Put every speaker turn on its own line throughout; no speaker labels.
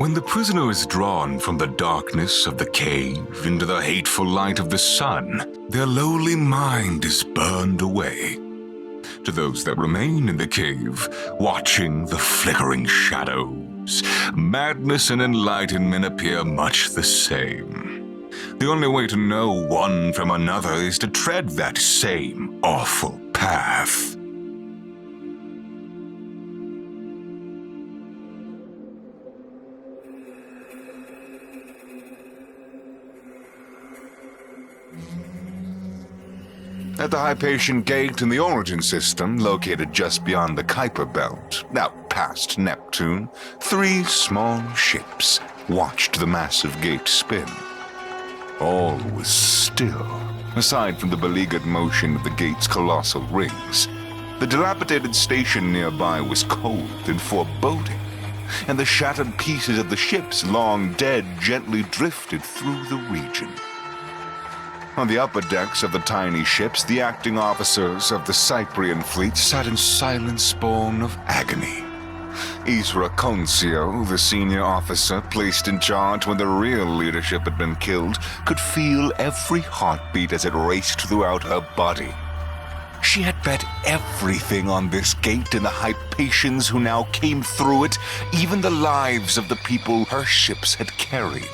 When the prisoner is drawn from the darkness of the cave into the hateful light of the sun, their lowly mind is burned away. To those that remain in the cave, watching the flickering shadows, madness and enlightenment appear much the same. The only way to know one from another is to tread that same awful path. At the Hypatian Gate in the Origin System, located just beyond the Kuiper Belt, out past Neptune, 3 small ships watched the massive gate spin. All was still, aside from the beleaguered motion of the gate's colossal rings. The dilapidated station nearby was cold and foreboding, and the shattered pieces of the ships, long dead, gently drifted through the region. On the upper decks of the tiny ships, the acting officers of the Hypatian Fleet sat in silence born of agony. Isra Concio, the senior officer placed in charge when the real leadership had been killed, could feel every heartbeat as it raced throughout her body. She had bet everything on this gate and the Hypatians who now came through it, even the lives of the people her ships had carried.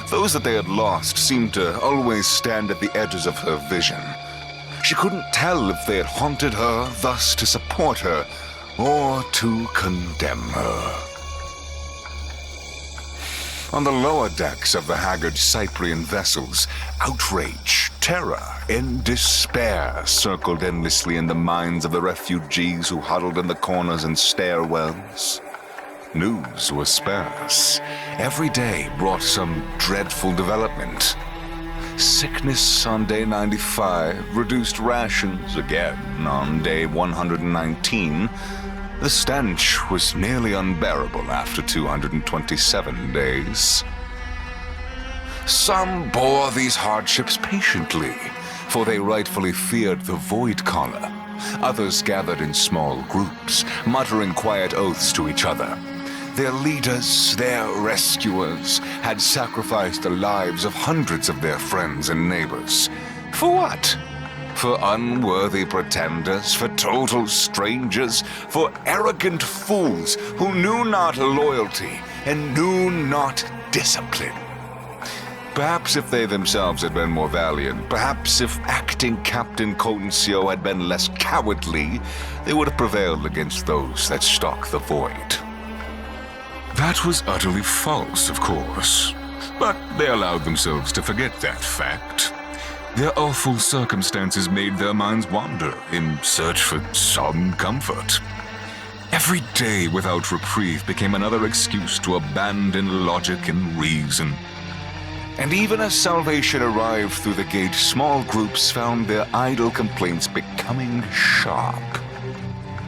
Those that they had lost seemed to always stand at the edges of her vision. She couldn't tell if they had haunted her, thus to support her, or to condemn her. On the lower decks of the haggard Cyprian vessels, outrage, terror, and despair circled endlessly in the minds of the refugees who huddled in the corners and stairwells. News was sparse. Every day brought some dreadful development. Sickness on day 95, reduced rations again on day 119. The stench was nearly unbearable after 227 days. Some bore these hardships patiently, for they rightfully feared the Void Caller. Others gathered in small groups, muttering quiet oaths to each other. Their leaders, their rescuers, had sacrificed the lives of hundreds of their friends and neighbors. For what? For unworthy pretenders, for total strangers, for arrogant fools who knew not loyalty and knew not discipline. Perhaps if they themselves had been more valiant, perhaps if acting Captain Concio had been less cowardly, they would have prevailed against those that stalk the void. That was utterly false, of course, but they allowed themselves to forget that fact. Their awful circumstances made their minds wander in search for some comfort. Every day without reprieve became another excuse to abandon logic and reason. And even as salvation arrived through the gate, small groups found their idle complaints becoming sharp.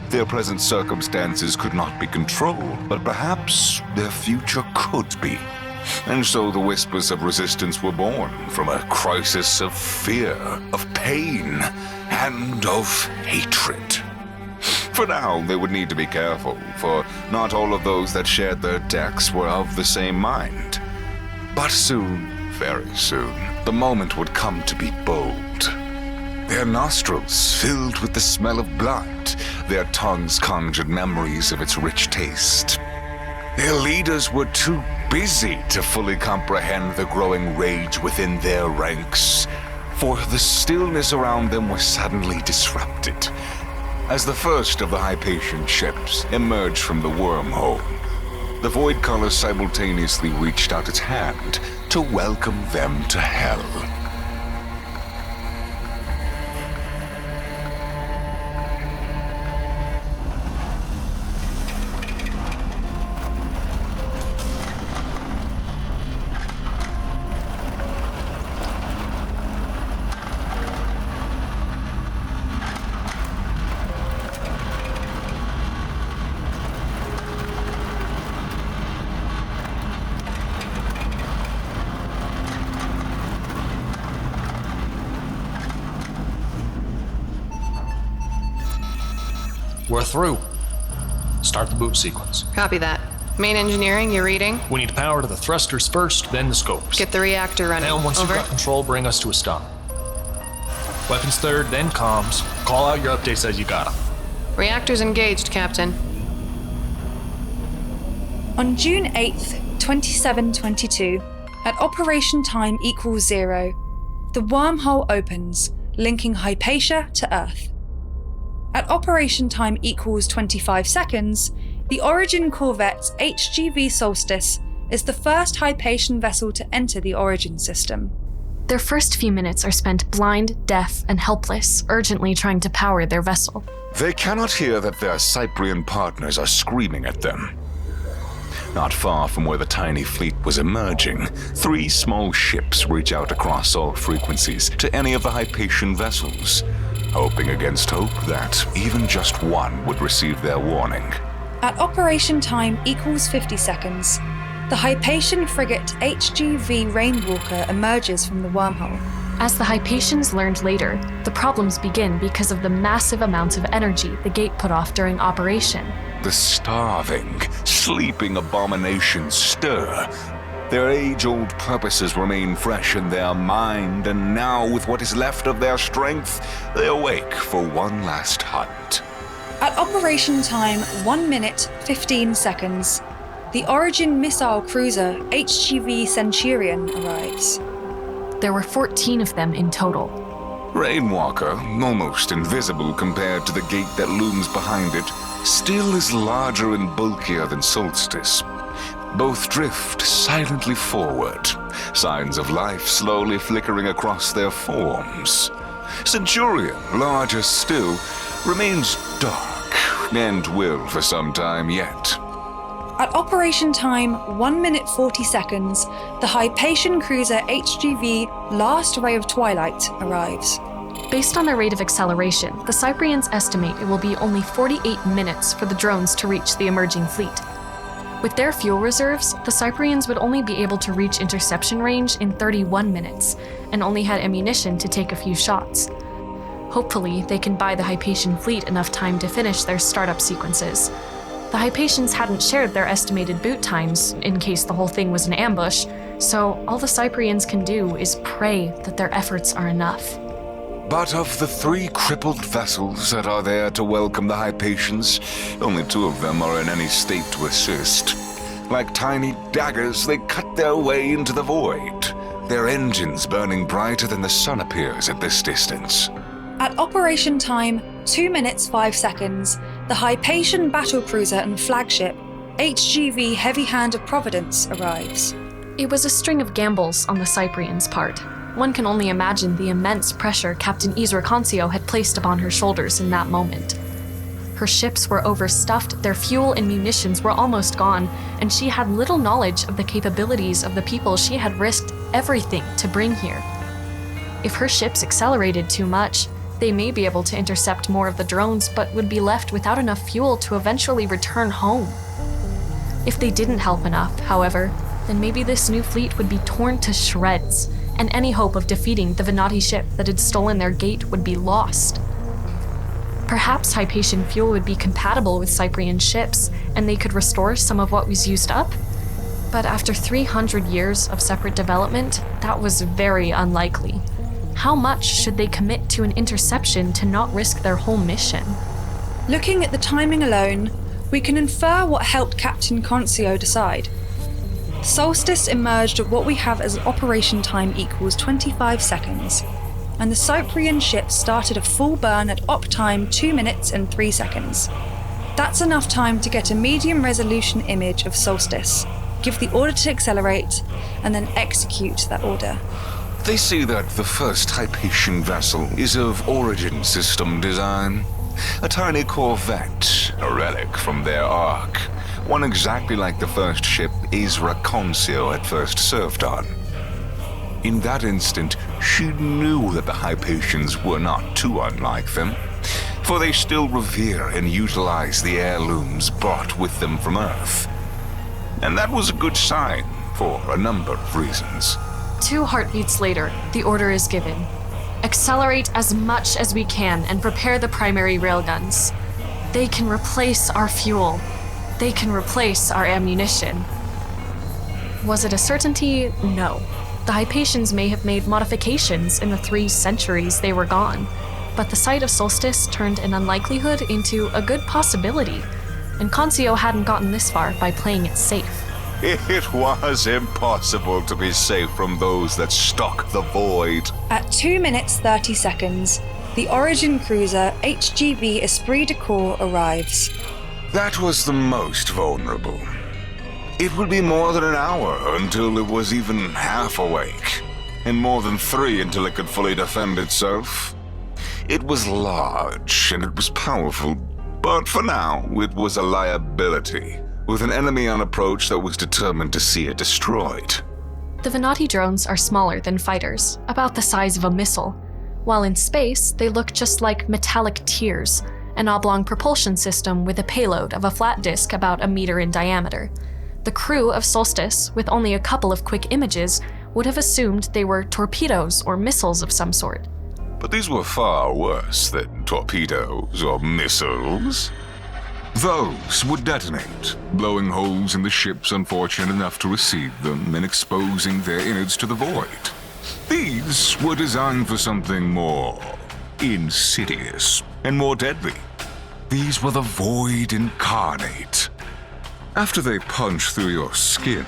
Their present circumstances could not be controlled, but perhaps their future could be. And so the whispers of resistance were born from a crisis of fear, of pain, and of hatred. For now, they would need to be careful, for not all of those that shared their decks were of the same mind. But soon, very soon, the moment would come to be bold. Their nostrils filled with the smell of blood, their tongues conjured memories of its rich taste. Their leaders were too busy to fully comprehend the growing rage within their ranks, for the stillness around them was suddenly disrupted, as the first of the Hypatian ships emerged from the wormhole. The Void Caller simultaneously reached out its hand to welcome them to hell.
We're through. Start the boot sequence.
Copy that.
Main engineering, you reading?
We need power to the thrusters first, then the scopes.
Get the reactor running.
And once
Over.
you've got control, bring us to a stop. Weapons third, then comms. Call out your updates as you got them.
Reactors engaged, Captain.
On June 8th, 2722, at operation time equals 0, the wormhole opens, linking Hypatia to Earth. At operation time equals 25 seconds, the Origin corvette HGV Solstice is the first Hypatian vessel to enter the Origin system.
Their first few minutes are spent blind, deaf, and helpless, urgently trying to power their vessel.
They cannot hear that their Cyprian partners are screaming at them. Not far from where the tiny fleet was emerging, 3 small ships reach out across all frequencies to any of the Hypatian vessels, hoping against hope that even just one would receive their warning.
At operation time equals 50 seconds, the Hypatian frigate HGV Rainwalker emerges from the wormhole.
As the Hypatians learned later, the problems begin because of the massive amounts of energy the gate put off during operation.
The starving, sleeping abominations stir. Their age-old purposes remain fresh in their mind, and now, with what is left of their strength, they awake for one last hunt.
At operation time 1 minute 15 seconds, the Origin missile cruiser HGV Centurion arrives.
There were 14 of them in total.
Rainwalker, almost invisible compared to the gate that looms behind it, still is larger and bulkier than Solstice. Both drift silently forward, signs of life slowly flickering across their forms. Centurion, larger still, remains dark and will for some time yet.
At operation time 1 minute 40 seconds, the Hypatian cruiser HGV Last Ray of Twilight arrives.
Based on their rate of acceleration, the Cyprians estimate it will be only 48 minutes for the drones to reach the emerging fleet. With their fuel reserves, the Cyprians would only be able to reach interception range in 31 minutes, and only had ammunition to take a few shots. Hopefully, they can buy the Hypatian fleet enough time to finish their startup sequences. The Hypatians hadn't shared their estimated boot times, in case the whole thing was an ambush, so all the Cyprians can do is pray that their efforts are enough.
But of the 3 crippled vessels that are there to welcome the Hypatians, only 2 of them are in any state to assist. Like tiny daggers, they cut their way into the void, their engines burning brighter than the sun appears at this distance.
At operation time 2 minutes 5 seconds, the Hypatian battlecruiser and flagship HGV Heavy Hand of Providence arrives.
It was a string of gambles on the Cyprians' part. One can only imagine the immense pressure Captain Isra Concio had placed upon her shoulders in that moment. Her ships were overstuffed, their fuel and munitions were almost gone, and she had little knowledge of the capabilities of the people she had risked everything to bring here. If her ships accelerated too much, they may be able to intercept more of the drones, but would be left without enough fuel to eventually return home. If they didn't help enough, however, then maybe this new fleet would be torn to shreds, and any hope of defeating the Venati ship that had stolen their gate would be lost. Perhaps Hypatian fuel would be compatible with Cyprian ships, and they could restore some of what was used up? But after 300 years of separate development, that was very unlikely. How much should they commit to an interception to not risk their whole mission?
Looking at the timing alone, we can infer what helped Captain Concio decide. Solstice emerged at what we have as operation time equals 25 seconds, and the Cyprian ship started a full burn at op time 2 minutes and 3 seconds. That's enough time to get a medium resolution image of Solstice, give the order to accelerate, and then execute that order.
They say that the first Hypatian vessel is of Origin system design. A tiny corvette, a relic from their ark. One exactly like the first ship Isra Concio had first served on. In that instant, she knew that the Hypatians were not too unlike them, for they still revere and utilize the heirlooms brought with them from Earth. And that was a good sign for a number of reasons.
2 heartbeats later, the order is given. Accelerate as much as we can and prepare the primary railguns. They can replace our fuel. They can replace our ammunition. Was it a certainty? No. The Hypatians may have made modifications in the 3 centuries they were gone, but the sight of Solstice turned an unlikelihood into a good possibility, and Concio hadn't gotten this far by playing it safe.
It was impossible to be safe from those that stalk the void.
At 2 minutes 30 seconds, the Origin cruiser HGB Esprit de Corps arrives.
That was the most vulnerable. It would be more than an hour until it was even half awake, and more than 3 until it could fully defend itself. It was large and it was powerful, but for now it was a liability, with an enemy on approach that was determined to see it destroyed.
The Venati drones are smaller than fighters, about the size of a missile. While in space, they look just like metallic tears, an oblong propulsion system with a payload of a flat disk about a meter in diameter. The crew of Solstice, with only a couple of quick images, would have assumed they were torpedoes or missiles of some sort.
But these were far worse than torpedoes or missiles. Those would detonate, blowing holes in the ships unfortunate enough to receive them and exposing their innards to the void. These were designed for something more insidious and more deadly. These were the void incarnate. After they punch through your skin,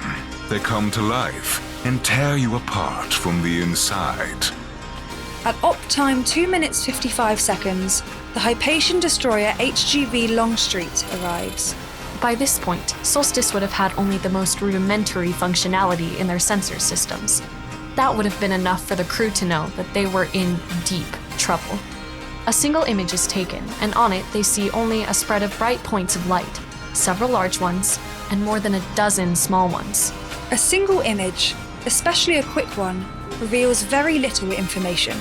they come to life and tear you apart from the inside.
At op time 2 minutes 55 seconds, the Hypatian destroyer HGB Longstreet arrives.
By this point, Solstice would have had only the most rudimentary functionality in their sensor systems. That would have been enough for the crew to know that they were in deep trouble. A single image is taken, and on it they see only a spread of bright points of light, several large ones, and more than a dozen small ones.
A single image, especially a quick one, reveals very little information.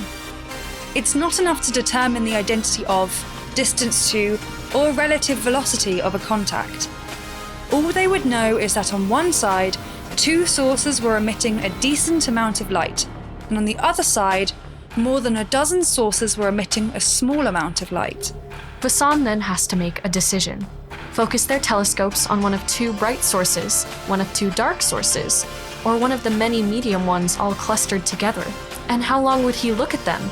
It's not enough to determine the identity of, distance to, or relative velocity of a contact. All they would know is that on one side, 2 sources were emitting a decent amount of light, and on the other side, more than a dozen sources were emitting a small amount of light.
Vasan then has to make a decision. Focus their telescopes on one of 2 bright sources, one of 2 dark sources, or one of the many medium ones all clustered together. And how long would he look at them?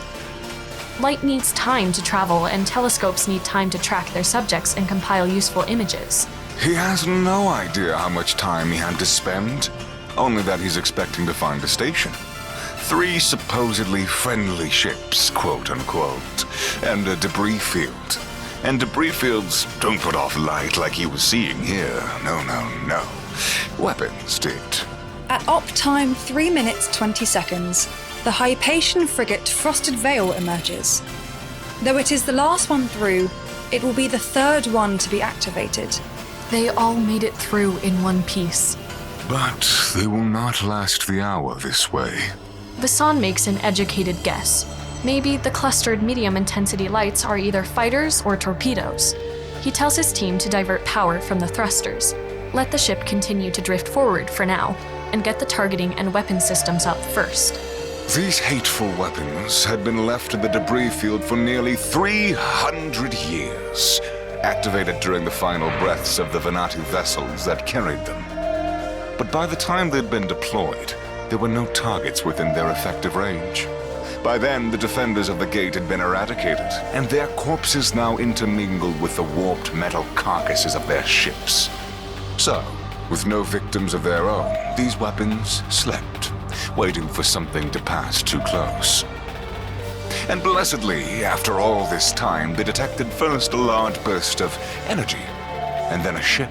Light needs time to travel, and telescopes need time to track their subjects and compile useful images.
He has no idea how much time he had to spend, only that he's expecting to find a station. 3 supposedly friendly ships, quote-unquote, and a debris field. And debris fields don't put off light like he was seeing here. No. Weapons did.
At op time 3 minutes 20 seconds, the Hypatian frigate Frosted Veil emerges. Though it is the last one through, it will be the 3rd one to be activated.
They all made it through in one piece.
But they will not last the hour this way.
Vasan makes an educated guess. Maybe the clustered medium-intensity lights are either fighters or torpedoes. He tells his team to divert power from the thrusters, let the ship continue to drift forward for now, and get the targeting and weapon systems up first.
These hateful weapons had been left in the debris field for nearly 300 years, activated during the final breaths of the Venati vessels that carried them. But by the time they'd been deployed, there were no targets within their effective range. By then, the defenders of the gate had been eradicated, and their corpses now intermingled with the warped metal carcasses of their ships. So, with no victims of their own, these weapons slept, waiting for something to pass too close. And blessedly, after all this time, they detected first a large burst of energy, and then a ship,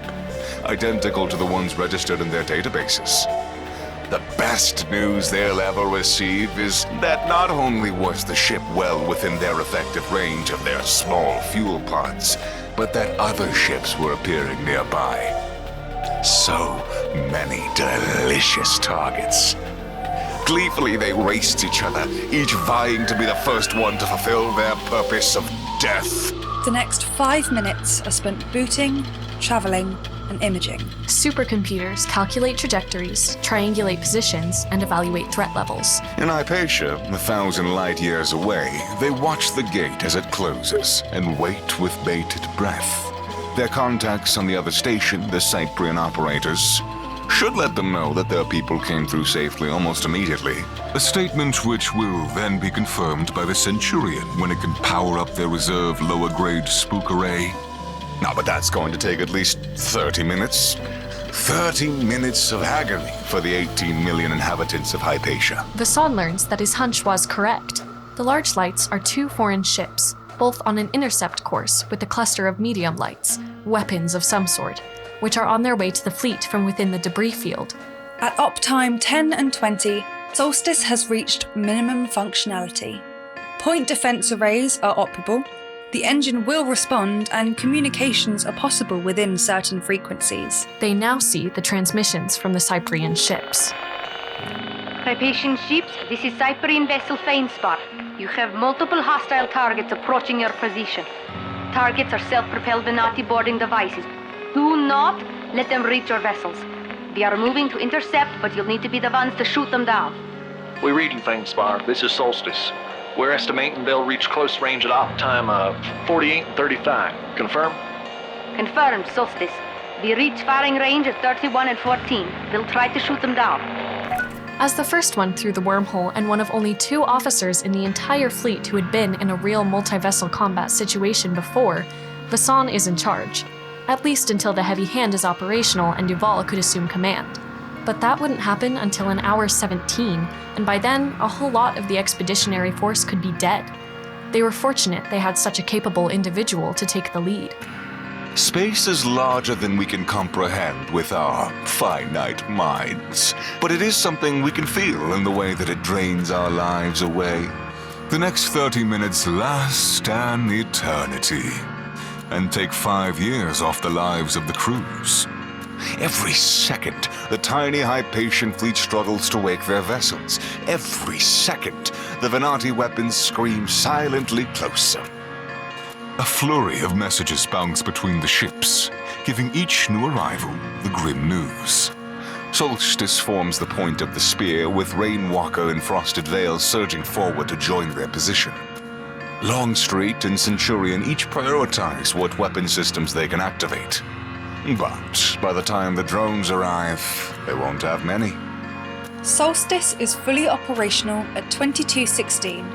identical to the ones registered in their databases. The best news they'll ever receive is that not only was the ship well within their effective range of their small fuel pods, but that other ships were appearing nearby. So many delicious targets. Gleefully, they raced each other, each vying to be the first one to fulfill their purpose of death.
The next 5 minutes are spent booting, traveling, and imaging.
Supercomputers calculate trajectories, triangulate positions, and evaluate threat levels.
In Hypatia, 1,000 light years away, they watch the gate as it closes and wait with bated breath. Their contacts on the other station, the Cyprian operators, should let them know that their people came through safely almost immediately. A statement which will then be confirmed by the Centurion when it can power up their reserve lower-grade spook array. Now, but that's going to take at least 30 minutes. 30 minutes of agony for the 18 million inhabitants of Hypatia.
Vasan learns that his hunch was correct. The large lights are 2 foreign ships, both on an intercept course with a cluster of medium lights, weapons of some sort, which are on their way to the fleet from within the debris field.
At op time 10 and 20, Solstice has reached minimum functionality. Point defense arrays are operable, the engine will respond, and communications are possible within certain frequencies.
They now see the transmissions from the Cyprian ships.
Hypatian ships, this is Cyprian vessel Feindspar. You have multiple hostile targets approaching your position. Targets are self-propelled Venati boarding devices. Do not let them reach your vessels. They are moving to intercept, but you'll need to be the ones to shoot them down.
We read in Feindspar. This is Solstice. We're estimating they'll reach close range at op time of 48 and 35. Confirm?
Confirmed, Solstice. They reach firing range at 31 and 14. We'll try to shoot them down.
As the first one through the wormhole and one of only 2 officers in the entire fleet who had been in a real multi-vessel combat situation before, Vasan is in charge. At least until the Heavy Hand is operational and Duval could assume command. But that wouldn't happen until an hour 17, and by then, a whole lot of the expeditionary force could be dead. They were fortunate they had such a capable individual to take the lead.
Space is larger than we can comprehend with our finite minds, but it is something we can feel in the way that it drains our lives away. The next 30 minutes last an eternity, and take 5 years off the lives of the crews. Every second, the tiny Hypatian fleet struggles to wake their vessels. Every second, the Venati weapons scream silently closer. A flurry of messages bounce between the ships, giving each new arrival the grim news. Solstice forms the point of the spear, with Rainwalker and Frosted Veil surging forward to join their position. Longstreet and Centurion each prioritize what weapon systems they can activate. But by the time the drones arrive, they won't have many.
Solstice is fully operational at 22:16,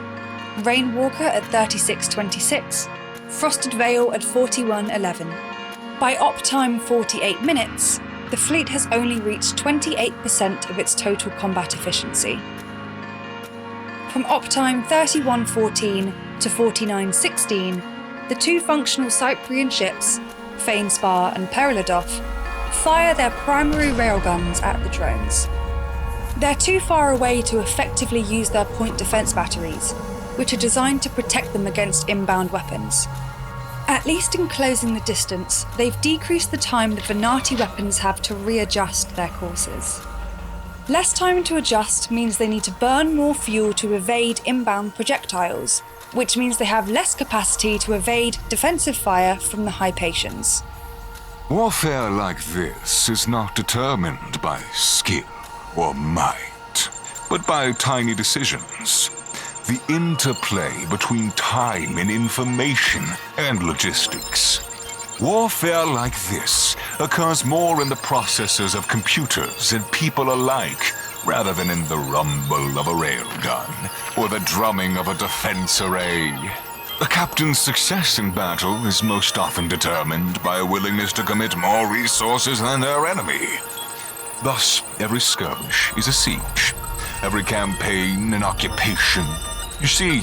Rainwalker at 36:26, Frosted Veil at 41:11. By op time 48 minutes, the fleet has only reached 28% of its total combat efficiency. From op time 31:14 to 49:16, the 2 functional Cyprian ships, Feindspar and Perilodoff, fire their primary railguns at the drones. They're too far away to effectively use their point defense batteries, which are designed to protect them against inbound weapons. At least in closing the distance, they've decreased the time the Venati weapons have to readjust their courses. Less time to adjust means they need to burn more fuel to evade inbound projectiles, which means they have less capacity to evade defensive fire from the Hypatians.
Warfare like this is not determined by skill or might, but by tiny decisions. The interplay between time and information and logistics. Warfare like this occurs more in the processes of computers and people alike, rather than in the rumble of a railgun or the drumming of a defense array. A captain's success in battle is most often determined by a willingness to commit more resources than their enemy. Thus, every skirmish is a siege, every campaign an occupation. You see,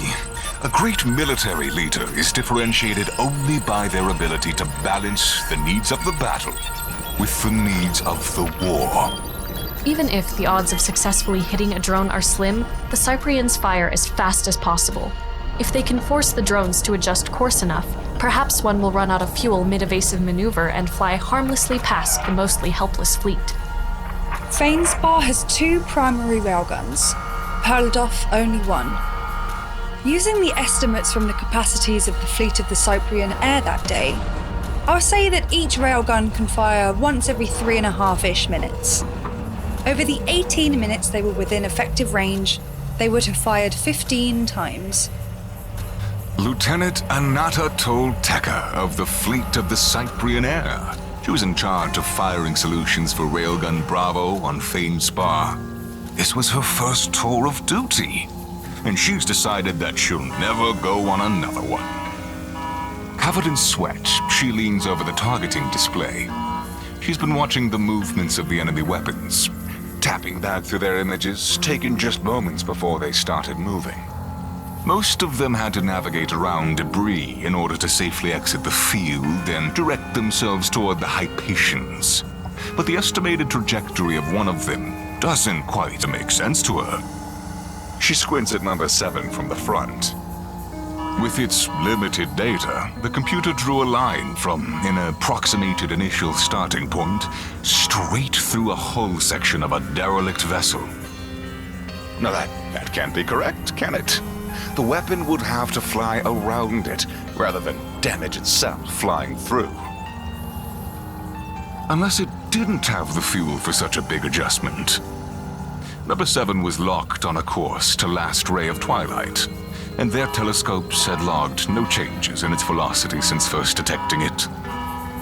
a great military leader is differentiated only by their ability to balance the needs of the battle with the needs of the war.
Even if the odds of successfully hitting a drone are slim, the Cyprians fire as fast as possible. If they can force the drones to adjust course enough, perhaps one will run out of fuel mid-evasive maneuver and fly harmlessly past the mostly helpless fleet.
Feindspar has 2 primary railguns, Perilodoff only 1. Using the estimates from the capacities of the fleet of the Cyprian air that day, I'll say that each railgun can fire once every 3.5-ish minutes. Over the 18 minutes they were within effective range, they would have fired 15 times.
Lieutenant Anata Tolteca of the Fleet of the Cyprian Air. She was in charge of firing solutions for Railgun Bravo on Fane-Spar. This was her first tour of duty, and she's decided that she'll never go on another one. Covered in sweat, she leans over the targeting display. She's been watching the movements of the enemy weapons, tapping back through their images, taking just moments before they started moving. Most of them had to navigate around debris in order to safely exit the field and direct themselves toward the Hypatians. But the estimated trajectory of one of them doesn't quite make sense to her. She squints at number 7 from the front. With its limited data, the computer drew a line from an approximated initial starting point straight through a hull section of a derelict vessel. Now that can't be correct, can it? The weapon would have to fly around it, rather than damage itself flying through. Unless it didn't have the fuel for such a big adjustment. Number 7 was locked on a course to last ray of twilight, and their telescopes had logged no changes in its velocity since first detecting it.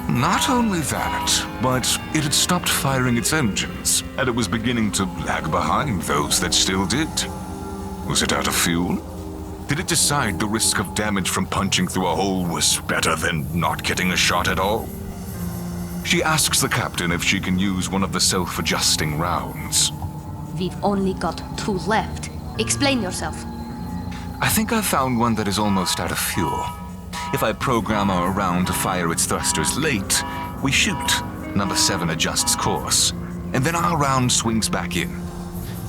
Not only that, but it had stopped firing its engines, and it was beginning to lag behind those that still did. Was it out of fuel? Did it decide the risk of damage from punching through a hole was better than not getting a shot at all? She asks the captain if she can use one of the self-adjusting rounds.
We've only got 2 left. Explain yourself.
I think I've found one that is almost out of fuel. If I program our round to fire its thrusters late, we shoot. Number 7 adjusts course, and then our round swings back in.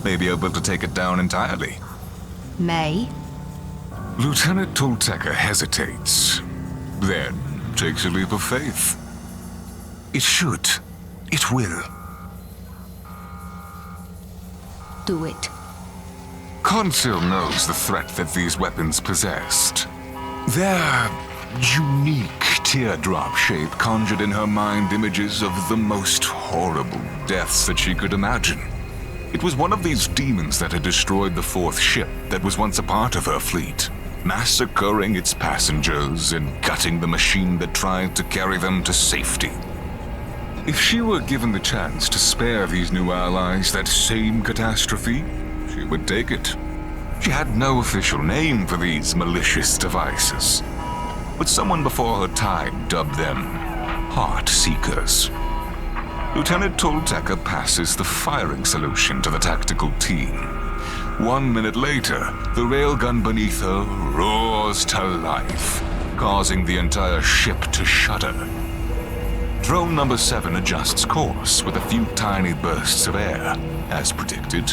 May be able to take it down entirely.
May?
Lieutenant Tolteca hesitates, then takes a leap of faith. It should. It will.
Do it.
Consil knows the threat that these weapons possessed. Their unique teardrop shape conjured in her mind images of the most horrible deaths that she could imagine. It was one of these demons that had destroyed the 4th ship that was once a part of her fleet, massacring its passengers and gutting the machine that tried to carry them to safety. If she were given the chance to spare these new allies that same catastrophe, she would take it. She had no official name for these malicious devices, but someone before her time dubbed them Heart Seekers. Lieutenant Tolteca passes the firing solution to the tactical team. 1 minute later, the railgun beneath her roars to life, causing the entire ship to shudder. Drone number 7 adjusts course with a few tiny bursts of air, as predicted.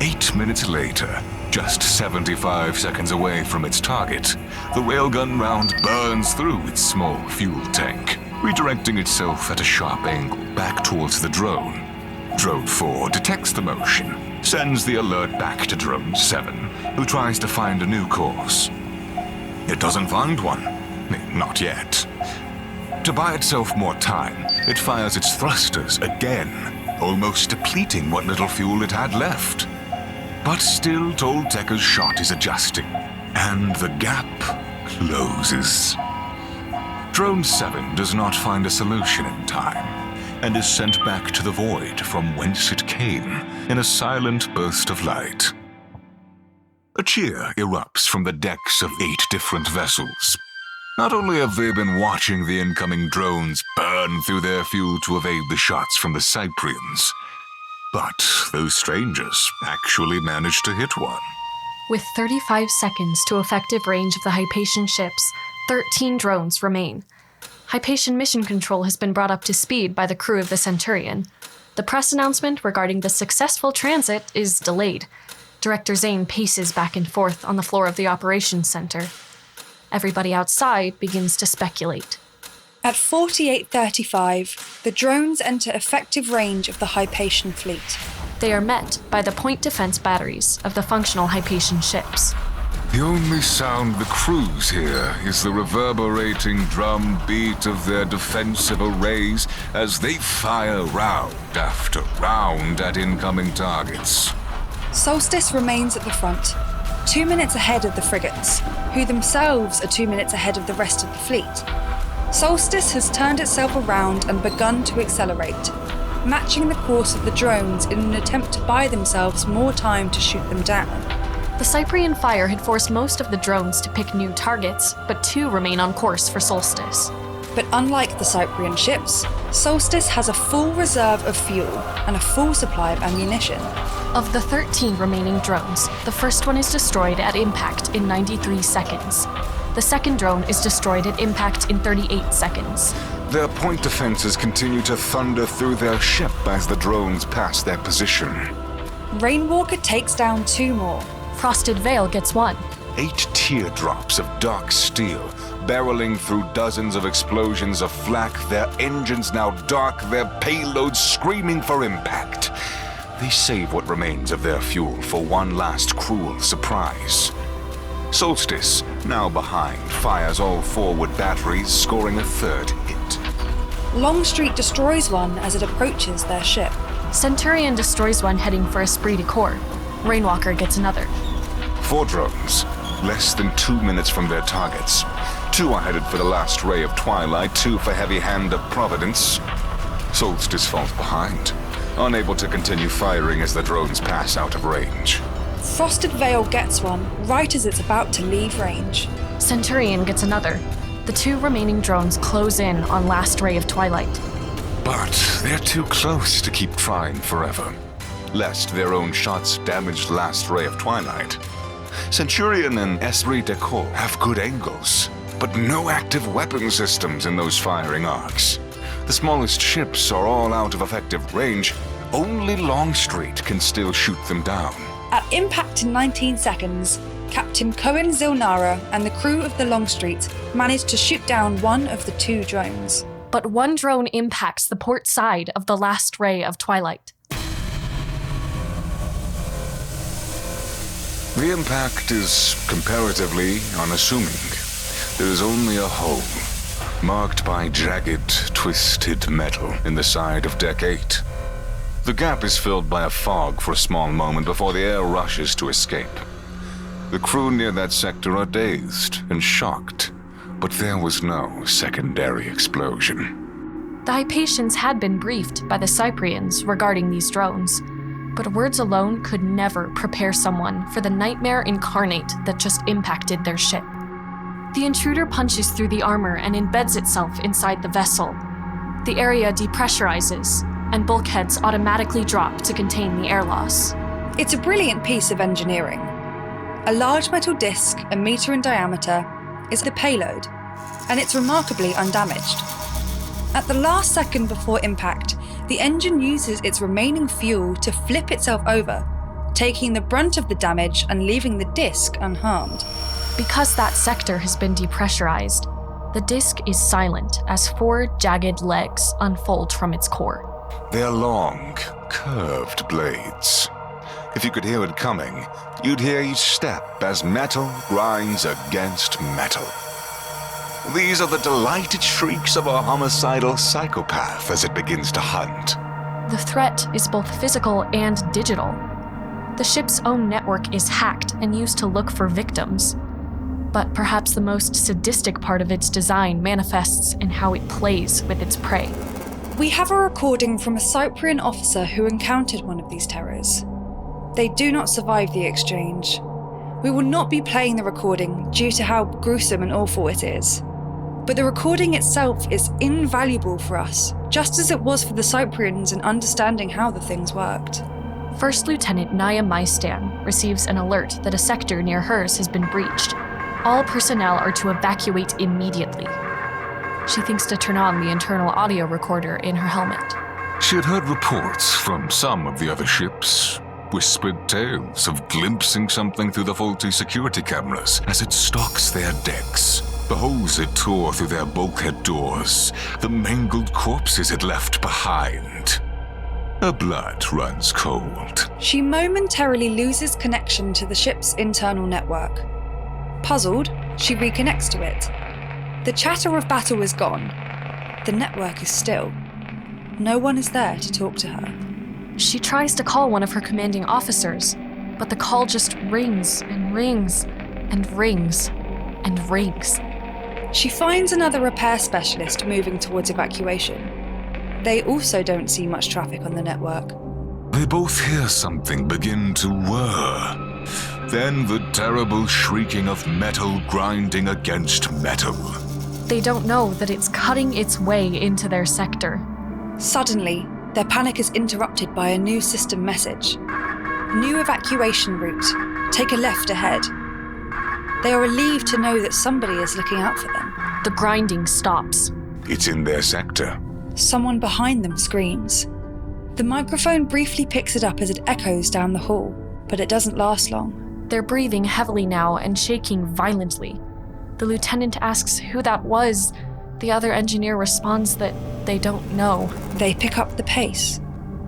8 minutes later, just 75 seconds away from its target, the railgun round burns through its small fuel tank, redirecting itself at a sharp angle back towards the drone. Drone 4 detects the motion, sends the alert back to Drone 7, who tries to find a new course. It doesn't find one. Not yet. To buy itself more time, it fires its thrusters again, almost depleting what little fuel it had left. But still, Tolteca's shot is adjusting, and the gap closes. Drone 7 does not find a solution in time, and is sent back to the void from whence it came in a silent burst of light. A cheer erupts from the decks of 8 different vessels. Not only have they been watching the incoming drones burn through their fuel to evade the shots from the Cyprians, but those strangers actually managed to hit one.
With 35 seconds to effective range of the Hypatian ships, 13 drones remain. Hypatian mission control has been brought up to speed by the crew of the Centurion. The press announcement regarding the successful transit is delayed. Director Zane paces back and forth on the floor of the operations center. Everybody outside begins to speculate.
At 48:35, the drones enter effective range of the Hypatian Fleet.
They are met by the point defense batteries of the functional Hypatian ships.
The only sound the crews hear is the reverberating drum beat of their defensive arrays as they fire round after round at incoming targets.
Solstice remains at the front. 2 minutes ahead of the frigates, who themselves are 2 minutes ahead of the rest of the fleet. Solstice has turned itself around and begun to accelerate, matching the course of the drones in an attempt to buy themselves more time to shoot them down.
The Cyprian fire had forced most of the drones to pick new targets, but 2 remain on course for Solstice.
But unlike the Cyprian ships, Solstice has a full reserve of fuel and a full supply of ammunition.
Of the 13 remaining drones, the first one is destroyed at impact in 93 seconds. The second drone is destroyed at impact in 38 seconds.
Their point defenses continue to thunder through their ship as the drones pass their position.
Rainwalker takes down 2 more.
Frosted Veil gets 1.
8 teardrops of dark steel, barreling through dozens of explosions of flak, their engines now dark, their payloads screaming for impact. They save what remains of their fuel for one last cruel surprise. Solstice, now behind, fires all forward batteries, scoring a 3rd hit.
Longstreet destroys one as it approaches their ship.
Centurion destroys one heading for Esprit de Corps. Rainwalker gets another.
4 drones, less than 2 minutes from their targets. 2 are headed for the last ray of twilight, 2 for heavy hand of Providence. Solstice falls behind, unable to continue firing as the drones pass out of range.
Frosted Veil gets one right as it's about to leave range.
Centurion gets another. The 2 remaining drones close in on last ray of twilight.
But they're too close to keep trying forever, lest their own shots damage last ray of twilight. Centurion and Esprit de Corps have good angles, but no active weapon systems in those firing arcs. The smallest ships are all out of effective range. Only Longstreet can still shoot them down.
At impact in 19 seconds, Captain Cohen Zilnara and the crew of the Longstreet managed to shoot down one of the 2 drones.
But 1 drone impacts the port side of the last ray of twilight.
The impact is comparatively unassuming. There is only a hole, marked by jagged, twisted metal in the side of Deck 8. The gap is filled by a fog for a small moment before the air rushes to escape. The crew near that sector are dazed and shocked, but there was no secondary explosion.
The Hypatians had been briefed by the Cyprians regarding these drones, but words alone could never prepare someone for the nightmare incarnate that just impacted their ship. The intruder punches through the armor and embeds itself inside the vessel. The area depressurizes, and bulkheads automatically drop to contain the air loss.
It's a brilliant piece of engineering. A large metal disc, 1 meter in diameter, is the payload, and it's remarkably undamaged. At the last second before impact, the engine uses its remaining fuel to flip itself over, taking the brunt of the damage and leaving the disc unharmed.
Because that sector has been depressurized, the disc is silent as 4 jagged legs unfold from its core.
They're long, curved blades. If you could hear it coming, you'd hear each step as metal grinds against metal. These are the delighted shrieks of a homicidal psychopath as it begins to hunt.
The threat is both physical and digital. The ship's own network is hacked and used to look for victims. But perhaps the most sadistic part of its design manifests in how it plays with its prey.
We have a recording from a Cyprian officer who encountered one of these terrors. They do not survive the exchange. We will not be playing the recording due to how gruesome and awful it is. But the recording itself is invaluable for us, just as it was for the Cyprians in understanding how the things worked.
First Lieutenant Naya Maistan receives an alert that a sector near hers has been breached. All personnel are to evacuate immediately. She thinks to turn on the internal audio recorder in her helmet.
She had heard reports from some of the other ships, whispered tales of glimpsing something through the faulty security cameras as it stalks their decks. The holes it tore through their bulkhead doors, the mangled corpses it left behind. Her blood runs cold.
She momentarily loses connection to the ship's internal network. Puzzled, she reconnects to it. The chatter of battle is gone. The network is still. No one is there to talk to her.
She tries to call one of her commanding officers, but the call just rings and rings and rings and rings.
She finds another repair specialist moving towards evacuation. They also don't see much traffic on the network.
They both hear something begin to whir. Then the terrible shrieking of metal grinding against metal.
They don't know that it's cutting its way into their sector.
Suddenly, their panic is interrupted by a new system message. New evacuation route. Take a left ahead. They are relieved to know that somebody is looking out for them.
The grinding stops.
It's in their sector.
Someone behind them screams. The microphone briefly picks it up as it echoes down the hall, but it doesn't last long.
They're breathing heavily now and shaking violently. The lieutenant asks who that was. The other engineer responds that they don't know.
They pick up the pace.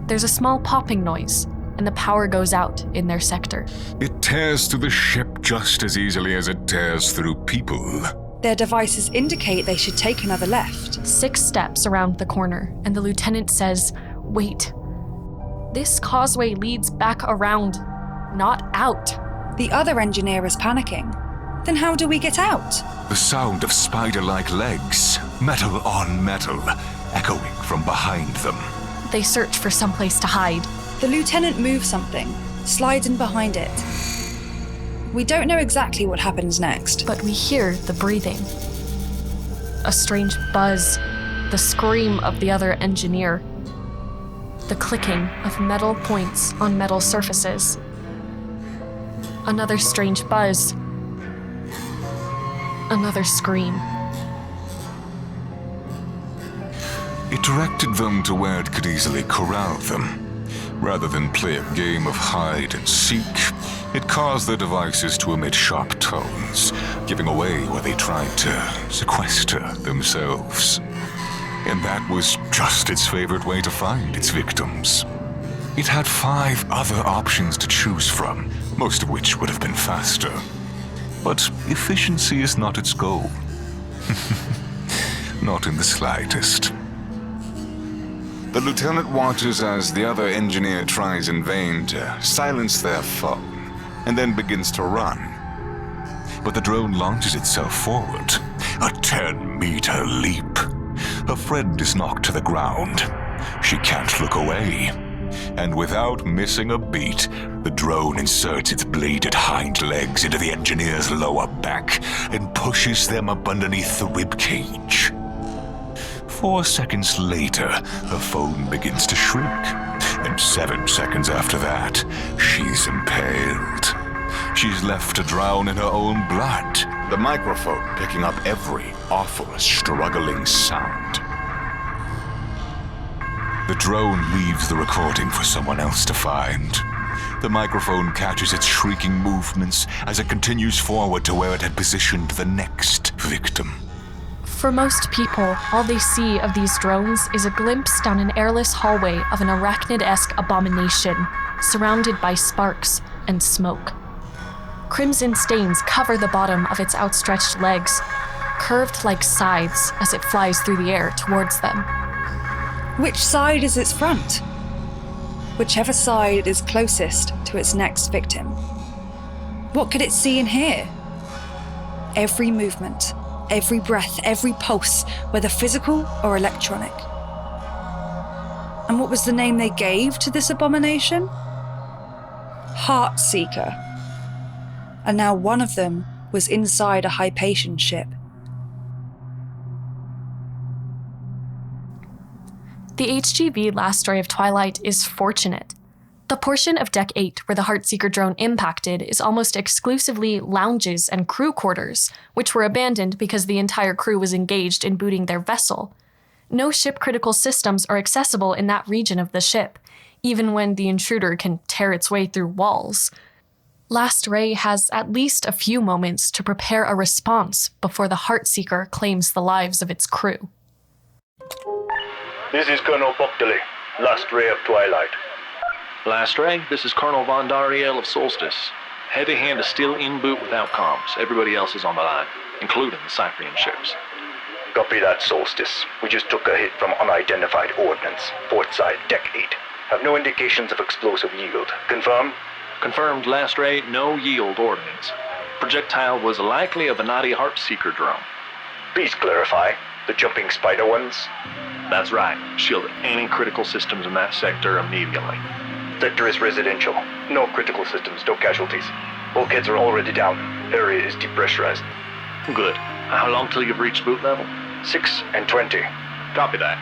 There's a small popping noise, and the power goes out in their sector.
It tears through the ship just as easily as it tears through people.
Their devices indicate they should take another left.
6 steps around the corner, and the lieutenant says, "Wait. This causeway leads back around, not out."
The other engineer is panicking. Then how do we get out?
The sound of spider-like legs, metal on metal, echoing from behind them.
They search for someplace to hide.
The lieutenant moves something, slides in behind it. We don't know exactly what happens next.
But we hear the breathing. A strange buzz, the scream of the other engineer, the clicking of metal points on metal surfaces. Another strange buzz. Another scream.
It directed them to where it could easily corral them. Rather than play a game of hide and seek, it caused their devices to emit sharp tones, giving away where they tried to sequester themselves. And that was just its favorite way to find its victims. It had 5 other options to choose from, most of which would have been faster. But efficiency is not its goal. Not in the slightest. The lieutenant watches as the other engineer tries in vain to silence their phone, and then begins to run. But the drone launches itself forward, a 10-meter leap. Her friend is knocked to the ground. She can't look away. And without missing a beat, the drone inserts its bladed hind legs into the engineer's lower back and pushes them up underneath the ribcage. 4 seconds later, her phone begins to shrink, and 7 seconds after that, she's impaled. She's left to drown in her own blood, the microphone picking up every awful, struggling sound. The drone leaves the recording for someone else to find. The microphone catches its shrieking movements as it continues forward to where it had positioned the next victim.
For most people, all they see of these drones is a glimpse down an airless hallway of an arachnid-esque abomination, surrounded by sparks and smoke. Crimson stains cover the bottom of its outstretched legs, curved like scythes as it flies through the air towards them.
Which side is its front? Whichever side is closest to its next victim. What could it see and hear? Every movement, every breath, every pulse, whether physical or electronic. And what was the name they gave to this abomination? Heartseeker. And now one of them was inside a Hypatian ship.
The HGV Last Ray of Twilight is fortunate. The portion of Deck 8 where the Heartseeker drone impacted is almost exclusively lounges and crew quarters, which were abandoned because the entire crew was engaged in booting their vessel. No ship-critical systems are accessible in that region of the ship, even when the intruder can tear its way through walls. Last Ray has at least a few moments to prepare a response before the Heartseeker claims the lives of its crew.
This is Colonel Bockley, Last Ray of Twilight.
Last Ray, this is Colonel Von Dariel of Solstice. Heavy Hand is still in boot without comms. Everybody else is on the line, including the Cyprian ships.
Copy that, Solstice. We just took a hit from unidentified ordnance. Port side, Deck 8. Have no indications of explosive yield. Confirm?
Confirmed last ray, no yield ordnance. Projectile was likely a Venati Heartseeker drone.
Please clarify. The jumping spider ones?
That's right. Shield any critical systems in that sector immediately.
Sector is residential. No critical systems, no casualties. Bulkheads are already down. Area is depressurized.
Good. How long till you've reached boot level?
6 and 20.
Copy that.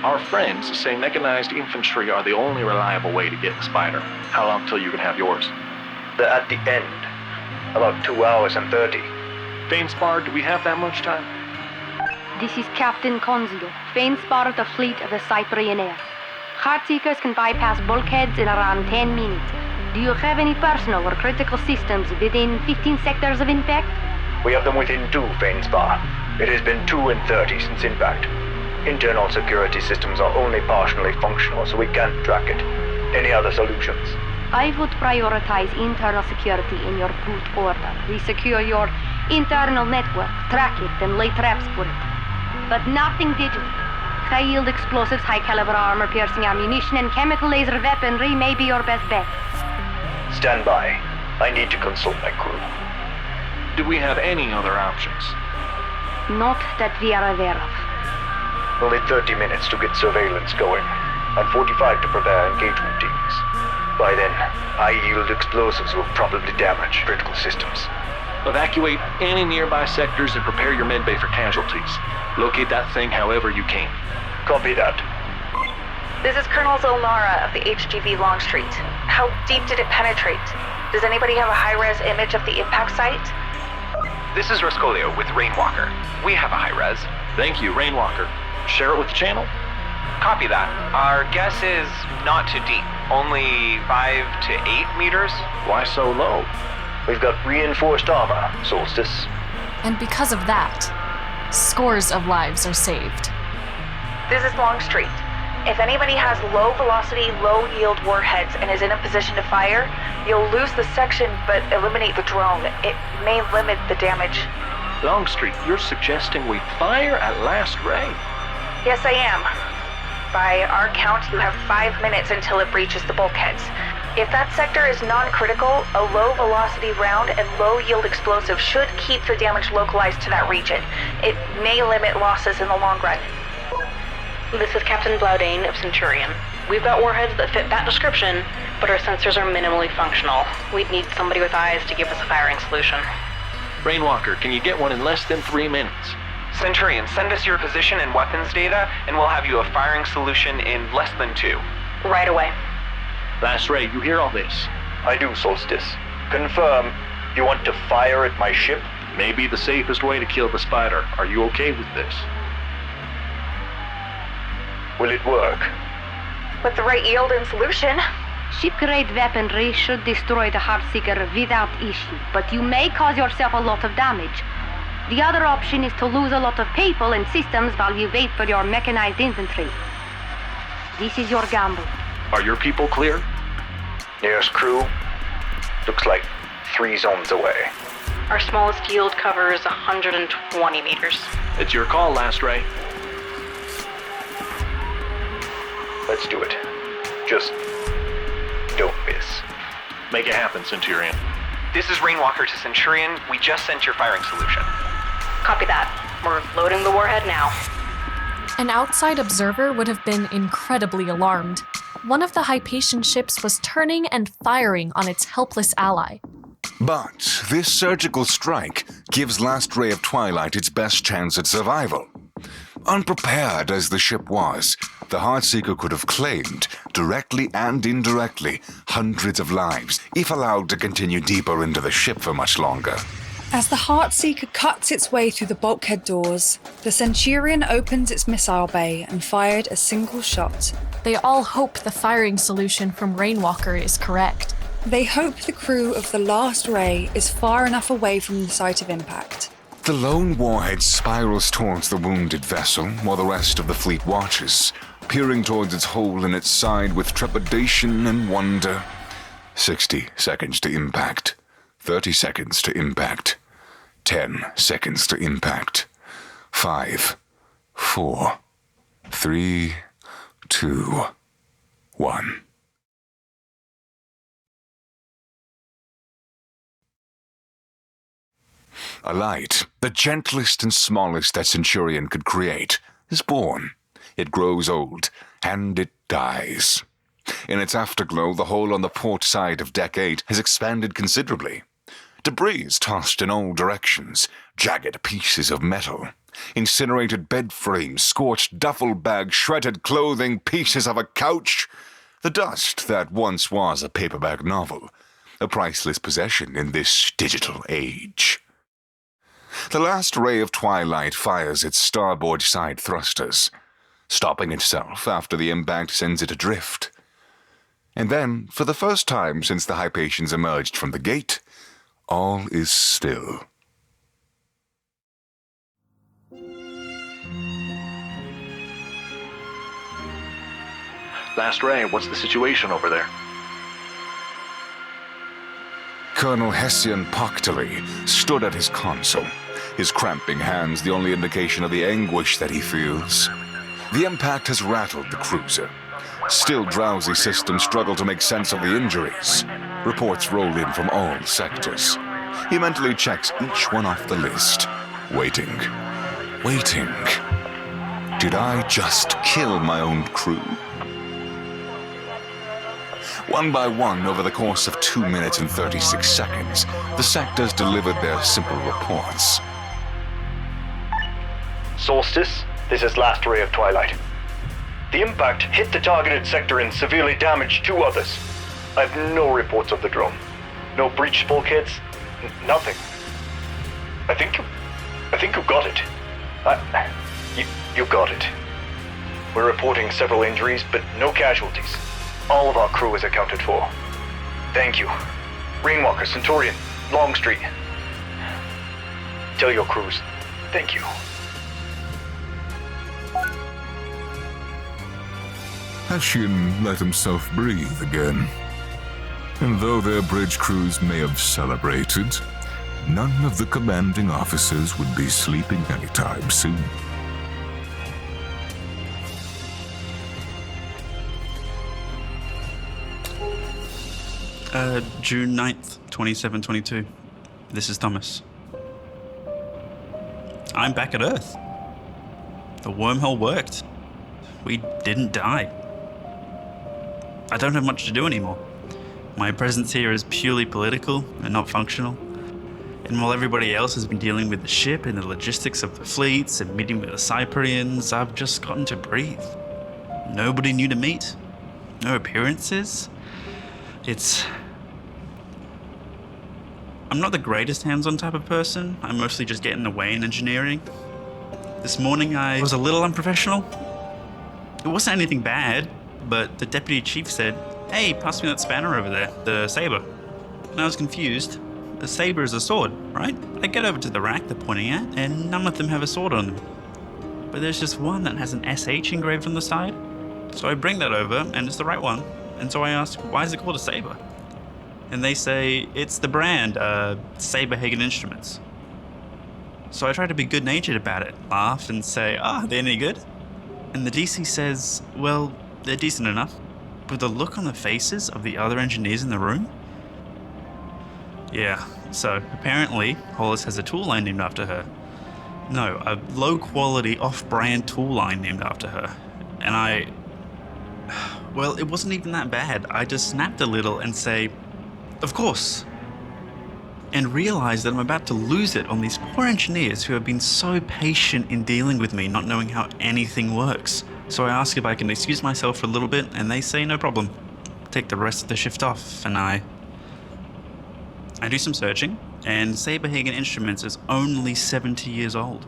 Our friends say mechanized infantry are the only reliable way to get the Spider. How long till you can have yours?
They're at the end. About 2 hours and 30.
Fainspar, do we have that much time?
This is Captain Conzio, Fainspar of the fleet of the Cyprian Air. Heartseekers can bypass bulkheads in around 10 minutes. Do you have any personal or critical systems within 15 sectors of impact?
We have them within 2 Fainspar. It has been 2 and 30 since impact. Internal security systems are only partially functional, so we can't track it. Any other solutions?
I would prioritize internal security in your boot order. We secure your internal network, track it, and lay traps for it. But nothing digital. High-yield explosives, high-caliber armor-piercing ammunition, and chemical laser weaponry may be your best bet.
Stand by. I need to consult my crew.
Do we have any other options?
Not that we are aware of.
Only 30 minutes to get surveillance going, and 45 to prepare engagement teams. By then, high-yield explosives will probably damage critical systems.
Evacuate any nearby sectors and prepare your medbay for casualties. Locate that thing however you can.
Copy that.
This is Colonel Zolnara of the HGV Longstreet. How deep did it penetrate? Does anybody have a high-res image of the impact site?
This is Rascolio with Rainwalker. We have a high-res.
Thank you, Rainwalker. Share it with the channel?
Copy that. Our guess is not too deep. Only 5 to 8 meters.
Why so low?
We've got reinforced armor, Solstice.
And because of that, scores of lives are saved.
This is Longstreet. If anybody has low-velocity, low-yield warheads and is in a position to fire, you'll lose the section but eliminate the drone. It may limit the damage.
Longstreet, you're suggesting we fire at last ray?
Yes, I am. By our count, you have 5 minutes until it breaches the bulkheads. If that sector is non-critical, a low-velocity round and low-yield explosive should keep the damage localized to that region. It may limit losses in the long run.
This is Captain Blaudane of Centurion. We've got warheads that fit that description, but our sensors are minimally functional. We'd need somebody with eyes to give us a firing solution.
Rainwalker, can you get one in less than 3 minutes?
Centurion, send us your position and weapons data, and we'll have you a firing solution in less than 2.
Right away.
Last ray, you hear all this?
I do, Solstice. Confirm, you want to fire at my ship?
Maybe the safest way to kill the Spider. Are you okay with this?
Will it work?
With the right yield and solution.
Ship-grade weaponry should destroy the Heartseeker without issue, but you may cause yourself a lot of damage. The other option is to lose a lot of people and systems while you wait for your mechanized infantry. This is your gamble.
Are your people clear?
Nearest crew? Looks like 3 zones away.
Our smallest yield covers 120 meters.
It's your call, Last Ray.
Let's do it. Just don't miss.
Make it happen, Centurion.
This is Rainwalker to Centurion. We just sent your firing solution.
Copy that. We're loading the warhead now.
An outside observer would have been incredibly alarmed. One of the Hypatian ships was turning and firing on its helpless ally.
But this surgical strike gives Last Ray of Twilight its best chance at survival. Unprepared as the ship was, the Heartseeker could have claimed, directly and indirectly, hundreds of lives, if allowed to continue deeper into the ship for much longer.
As the Heartseeker cuts its way through the bulkhead doors, the Centurion opens its missile bay and fired a single shot.
They all hope the firing solution from Rainwalker is correct.
They hope the crew of the Last Ray is far enough away from the site of impact.
The lone warhead spirals towards the wounded vessel, while the rest of the fleet watches, peering towards its hole in its side with trepidation and wonder. 60 seconds to impact. 30 seconds to impact. 10 seconds to impact. 5, 4, 3, 2, 1. A light, the gentlest and smallest that Centurion could create, is born. It grows old, and it dies. In its afterglow, the hole on the port side of Deck 8 has expanded considerably. Debris is tossed in all directions, jagged pieces of metal, incinerated bed frames, scorched duffel bags, shredded clothing, pieces of a couch. The dust that once was a paperback novel, a priceless possession in this digital age. The last ray of twilight fires its starboard side thrusters, stopping itself after the impact sends it adrift. And then, for the first time since the Hypatians emerged from the gate, all is still.
Last Ray, what's the situation over there?
Colonel Hessian Poctely stood at his console, his cramping hands the only indication of the anguish that he feels. The impact has rattled the cruiser. Still drowsy systems struggle to make sense of the injuries. Reports roll in from all sectors. He mentally checks each one off the list. Waiting. Did I just kill my own crew? One by one, over the course of 2 minutes and 36 seconds, the sectors delivered their simple reports.
Solstice, this is Last Ray of Twilight. The impact hit the targeted sector and severely damaged 2 others. I have no reports of the drone. No breached bulkheads. Nothing. I think you got it. You got it. We're reporting several injuries, but no casualties. All of our crew is accounted for. Thank you. Rainwalker, Centurion, Longstreet. Tell your crews, thank you.
Hypatian let himself breathe again. And though their bridge crews may have celebrated, none of the commanding officers would be sleeping anytime soon.
June 9th, 2722. This is Thomas. I'm back at Earth. The wormhole worked. We didn't die. I don't have much to do anymore. My presence here is purely political and not functional. And while everybody else has been dealing with the ship and the logistics of the fleets and meeting with the Cyprians, I've just gotten to breathe. Nobody new to meet. No appearances. I'm not the greatest hands-on type of person. I mostly just get in the way in engineering. This morning I was a little unprofessional. It wasn't anything bad, but the deputy chief said, "Hey, pass me that spanner over there, the saber." And I was confused. The saber is a sword, right? I get over to the rack they're pointing at, and none of them have a sword on them. But there's just one that has an SH engraved on the side. So I bring that over, and it's the right one. And so I ask, why is it called a saber? And they say, it's the brand, Saberhagen Instruments. So I try to be good-natured about it, laugh and say, are they any good? And the DC says, well, they're decent enough. But the look on the faces of the other engineers in the room? Yeah, so apparently Hollis has a tool line named after her. No, a low-quality, off-brand tool line named after her. And well, it wasn't even that bad. I just snapped a little and say, of course. And realize that I'm about to lose it on these poor engineers who have been so patient in dealing with me, not knowing how anything works. So I ask if I can excuse myself for a little bit, and they say no problem. Take the rest of the shift off, and I do some searching, and Saberhagen Instruments is only 70 years old.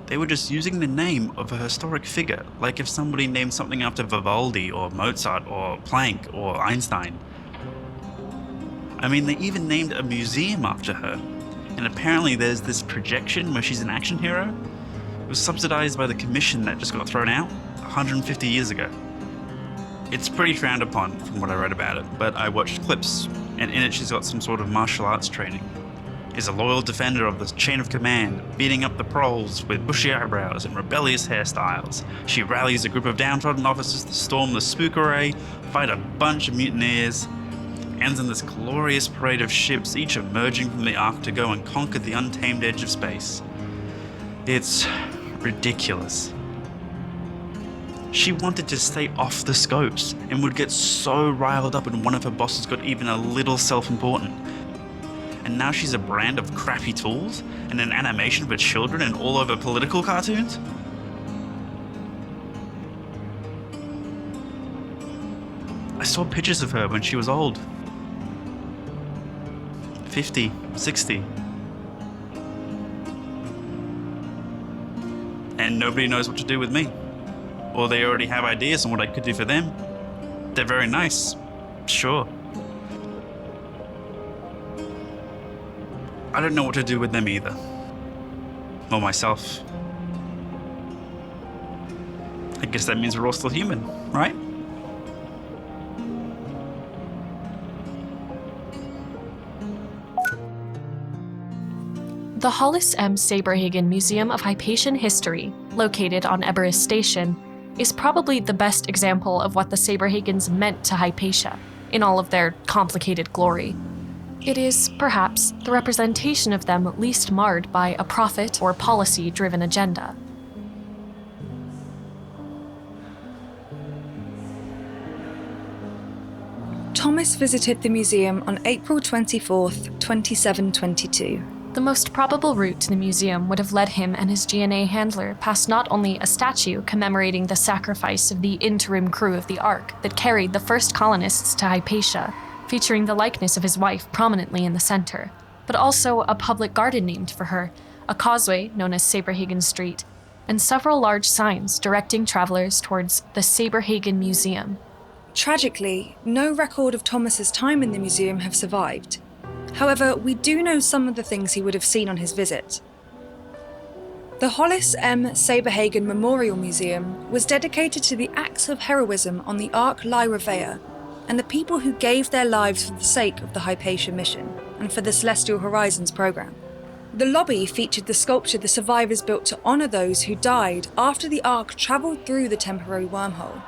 They were just using the name of a historic figure, like if somebody named something after Vivaldi, or Mozart, or Planck, or Einstein. I mean, they even named a museum after her. And apparently there's this projection where she's an action hero. It was subsidized by the commission that just got thrown out 150 years ago. It's pretty frowned upon from what I read about it, but I watched clips, and in it she's got some sort of martial arts training. Is a loyal defender of the chain of command, beating up the proles with bushy eyebrows and rebellious hairstyles. She rallies a group of downtrodden officers to storm the spook array, fight a bunch of mutineers. ends in this glorious parade of ships, each emerging from the Ark to go and conquer the untamed edge of space. It's ridiculous. She wanted to stay off the scopes and would get so riled up when one of her bosses got even a little self-important. And now she's a brand of crappy tools and an animation for children and all over political cartoons? I saw pictures of her when she was old. 50, 60. And nobody knows what to do with me. Or they already have ideas on what I could do for them. They're very nice, sure. I don't know what to do with them either. Or myself. I guess that means we're all still human, right?
The Hollis M. Saberhagen Museum of Hypatian History, located on Eberus Station, is probably the best example of what the Saberhagens meant to Hypatia, in all of their complicated glory. It is, perhaps, the representation of them least marred by a profit or policy-driven agenda.
Thomas visited the museum on April 24th, 2722.
The most probable route to the museum would have led him and his GNA handler past not only a statue commemorating the sacrifice of the interim crew of the Ark that carried the first colonists to Hypatia, featuring the likeness of his wife prominently in the center, but also a public garden named for her, a causeway known as Saberhagen Street, and several large signs directing travelers towards the Saberhagen Museum.
Tragically, no record of Thomas's time in the museum have survived. However, we do know some of the things he would have seen on his visit. The Hollis M. Saberhagen Memorial Museum was dedicated to the acts of heroism on the Ark Lyra and the people who gave their lives for the sake of the Hypatia mission and for the Celestial Horizons program. The lobby featured the sculpture the survivors built to honour those who died after the Ark travelled through the temporary wormhole.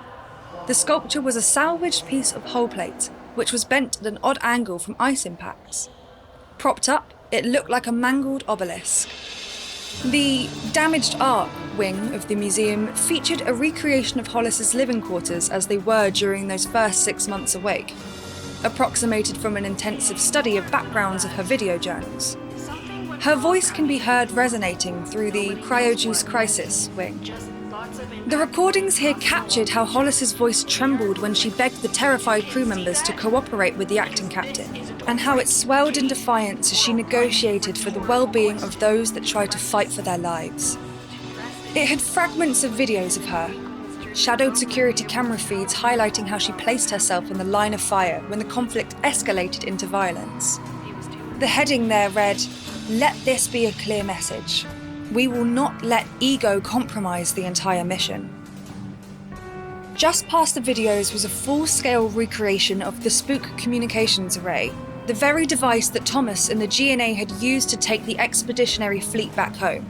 The sculpture was a salvaged piece of hull plate, which was bent at an odd angle from ice impacts. Propped up, it looked like a mangled obelisk. The damaged Ark wing of the museum featured a recreation of Hollis's living quarters as they were during those first 6 months awake, approximated from an intensive study of backgrounds of her video journals. Her voice can be heard resonating through the Cryojuice Crisis wing. The recordings here captured how Hollis's voice trembled when she begged the terrified crew members to cooperate with the acting captain, and how it swelled in defiance as she negotiated for the well-being of those that tried to fight for their lives. It had fragments of videos of her, shadowed security camera feeds highlighting how she placed herself in the line of fire when the conflict escalated into violence. The heading there read, "Let this be a clear message. We will not let ego compromise the entire mission." Just past the videos was a full-scale recreation of the Spook Communications Array, the very device that Thomas and the GNA had used to take the expeditionary fleet back home.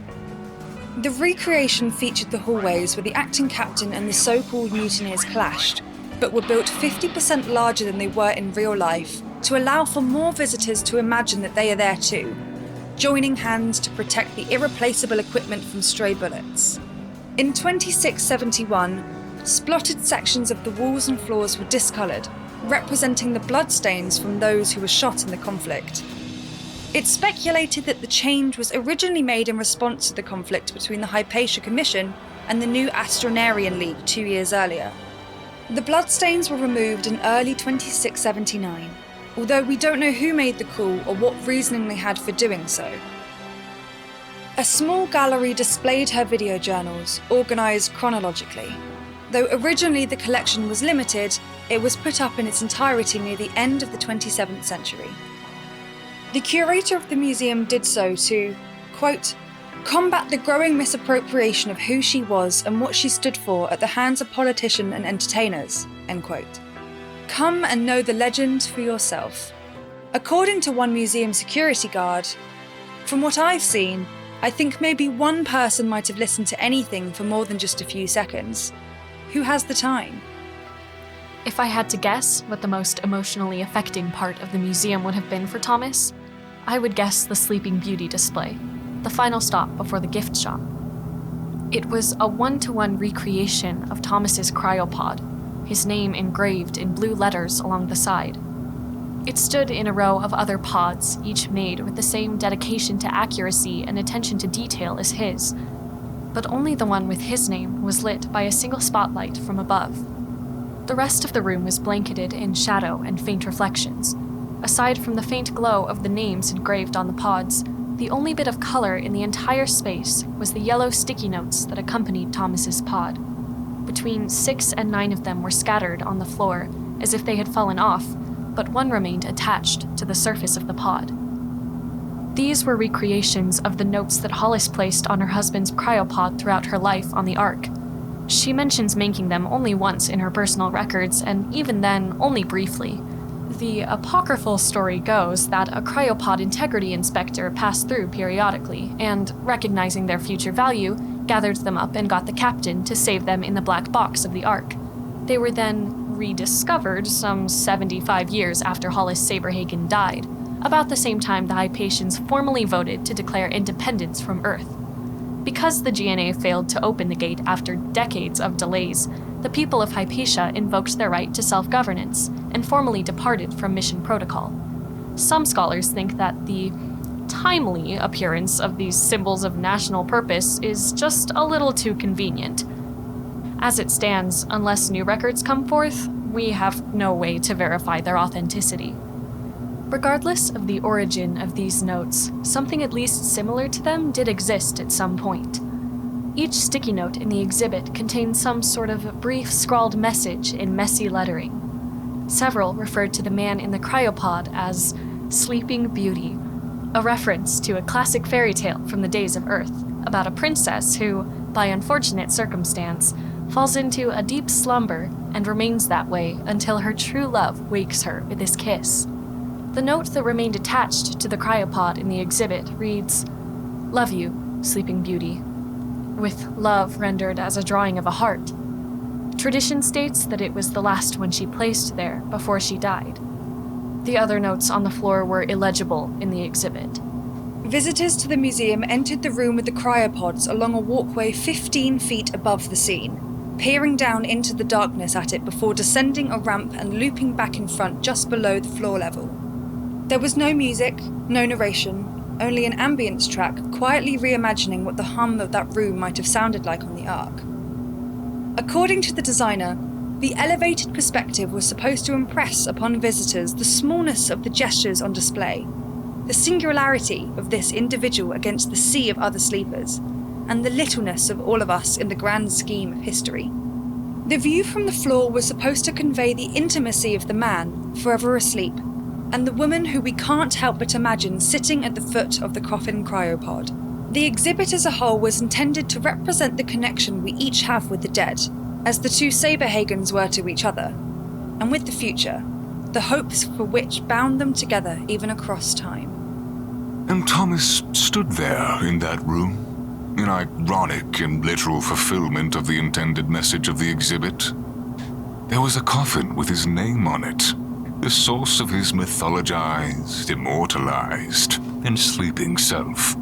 The recreation featured the hallways where the acting captain and the so-called mutineers clashed, but were built 50% larger than they were in real life, to allow for more visitors to imagine that they are there too, joining hands to protect the irreplaceable equipment from stray bullets. In 2671, splotted sections of the walls and floors were discoloured, representing the bloodstains from those who were shot in the conflict. It's speculated that the change was originally made in response to the conflict between the Hypatia Commission and the new Astronarian League 2 years earlier. The bloodstains were removed in early 2679, although we don't know who made the call or what reasoning they had for doing so. A small gallery displayed her video journals, organised chronologically. Though originally the collection was limited, it was put up in its entirety near the end of the 27th century. The curator of the museum did so to, quote, "combat the growing misappropriation of who she was and what she stood for at the hands of politicians and entertainers," end quote. Come and know the legend for yourself. According to one museum security guard, "From what I've seen, I think maybe one person might have listened to anything for more than just a few seconds. Who has the time?"
If I had to guess what the most emotionally affecting part of the museum would have been for Thomas, I would guess the Sleeping Beauty display, the final stop before the gift shop. It was a one-to-one recreation of Thomas's cryopod, his name engraved in blue letters along the side. It stood in a row of other pods, each made with the same dedication to accuracy and attention to detail as his, but only the one with his name was lit by a single spotlight from above. The rest of the room was blanketed in shadow and faint reflections. Aside from the faint glow of the names engraved on the pods, the only bit of color in the entire space was the yellow sticky notes that accompanied Thomas's pod. Between 6 and 9 of them were scattered on the floor, as if they had fallen off, but one remained attached to the surface of the pod. These were recreations of the notes that Hollis placed on her husband's cryopod throughout her life on the Ark. She mentions making them only once in her personal records, and even then, only briefly. The apocryphal story goes that a cryopod integrity inspector passed through periodically, and, recognizing their future value, gathered them up and got the captain to save them in the black box of the Ark. They were then rediscovered some 75 years after Hollis Saberhagen died, about the same time the Hypatians formally voted to declare independence from Earth. Because the GNA failed to open the gate after decades of delays, the people of Hypatia invoked their right to self-governance and formally departed from mission protocol. Some scholars think that the timely appearance of these symbols of national purpose is just a little too convenient. As it stands, unless new records come forth, we have no way to verify their authenticity. Regardless of the origin of these notes, something at least similar to them did exist at some point. Each sticky note in the exhibit contained some sort of brief scrawled message in messy lettering. Several referred to the man in the cryopod as Sleeping Beauty, a reference to a classic fairy tale from the days of Earth about a princess who, by unfortunate circumstance, falls into a deep slumber and remains that way until her true love wakes her with his kiss. The note that remained attached to the cryopod in the exhibit reads, "Love you, Sleeping Beauty," with love rendered as a drawing of a heart. Tradition states that it was the last one she placed there before she died. The other notes on the floor were illegible in the exhibit.
Visitors to the museum entered the room with the cryopods along a walkway 15 feet above the scene, peering down into the darkness at it before descending a ramp and looping back in front just below the floor level. There was no music, no narration, only an ambience track quietly reimagining what the hum of that room might have sounded like on the Ark. According to the designer, the elevated perspective was supposed to impress upon visitors the smallness of the gestures on display, the singularity of this individual against the sea of other sleepers, and the littleness of all of us in the grand scheme of history. The view from the floor was supposed to convey the intimacy of the man, forever asleep, and the woman who we can't help but imagine sitting at the foot of the coffin cryopod. The exhibit as a whole was intended to represent the connection we each have with the dead, as the two Saberhagens were to each other, and with the future, the hopes for which bound them together even across time.
And Thomas stood there in that room, in ironic and literal fulfillment of the intended message of the exhibit. There was a coffin with his name on it, the source of his mythologized, immortalized, and sleeping self.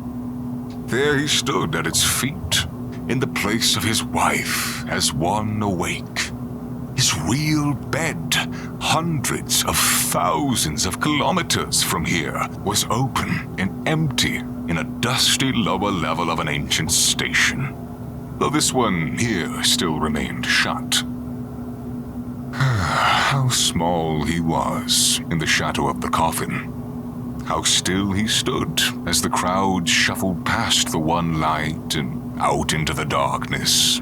There he stood at its feet, in the place of his wife, as one awake. His real bed, hundreds of thousands of kilometers from here, was open and empty in a dusty lower level of an ancient station, though this one here still remained shut. How small he was in the shadow of the coffin. How still he stood as the crowd shuffled past the one light and out into the darkness.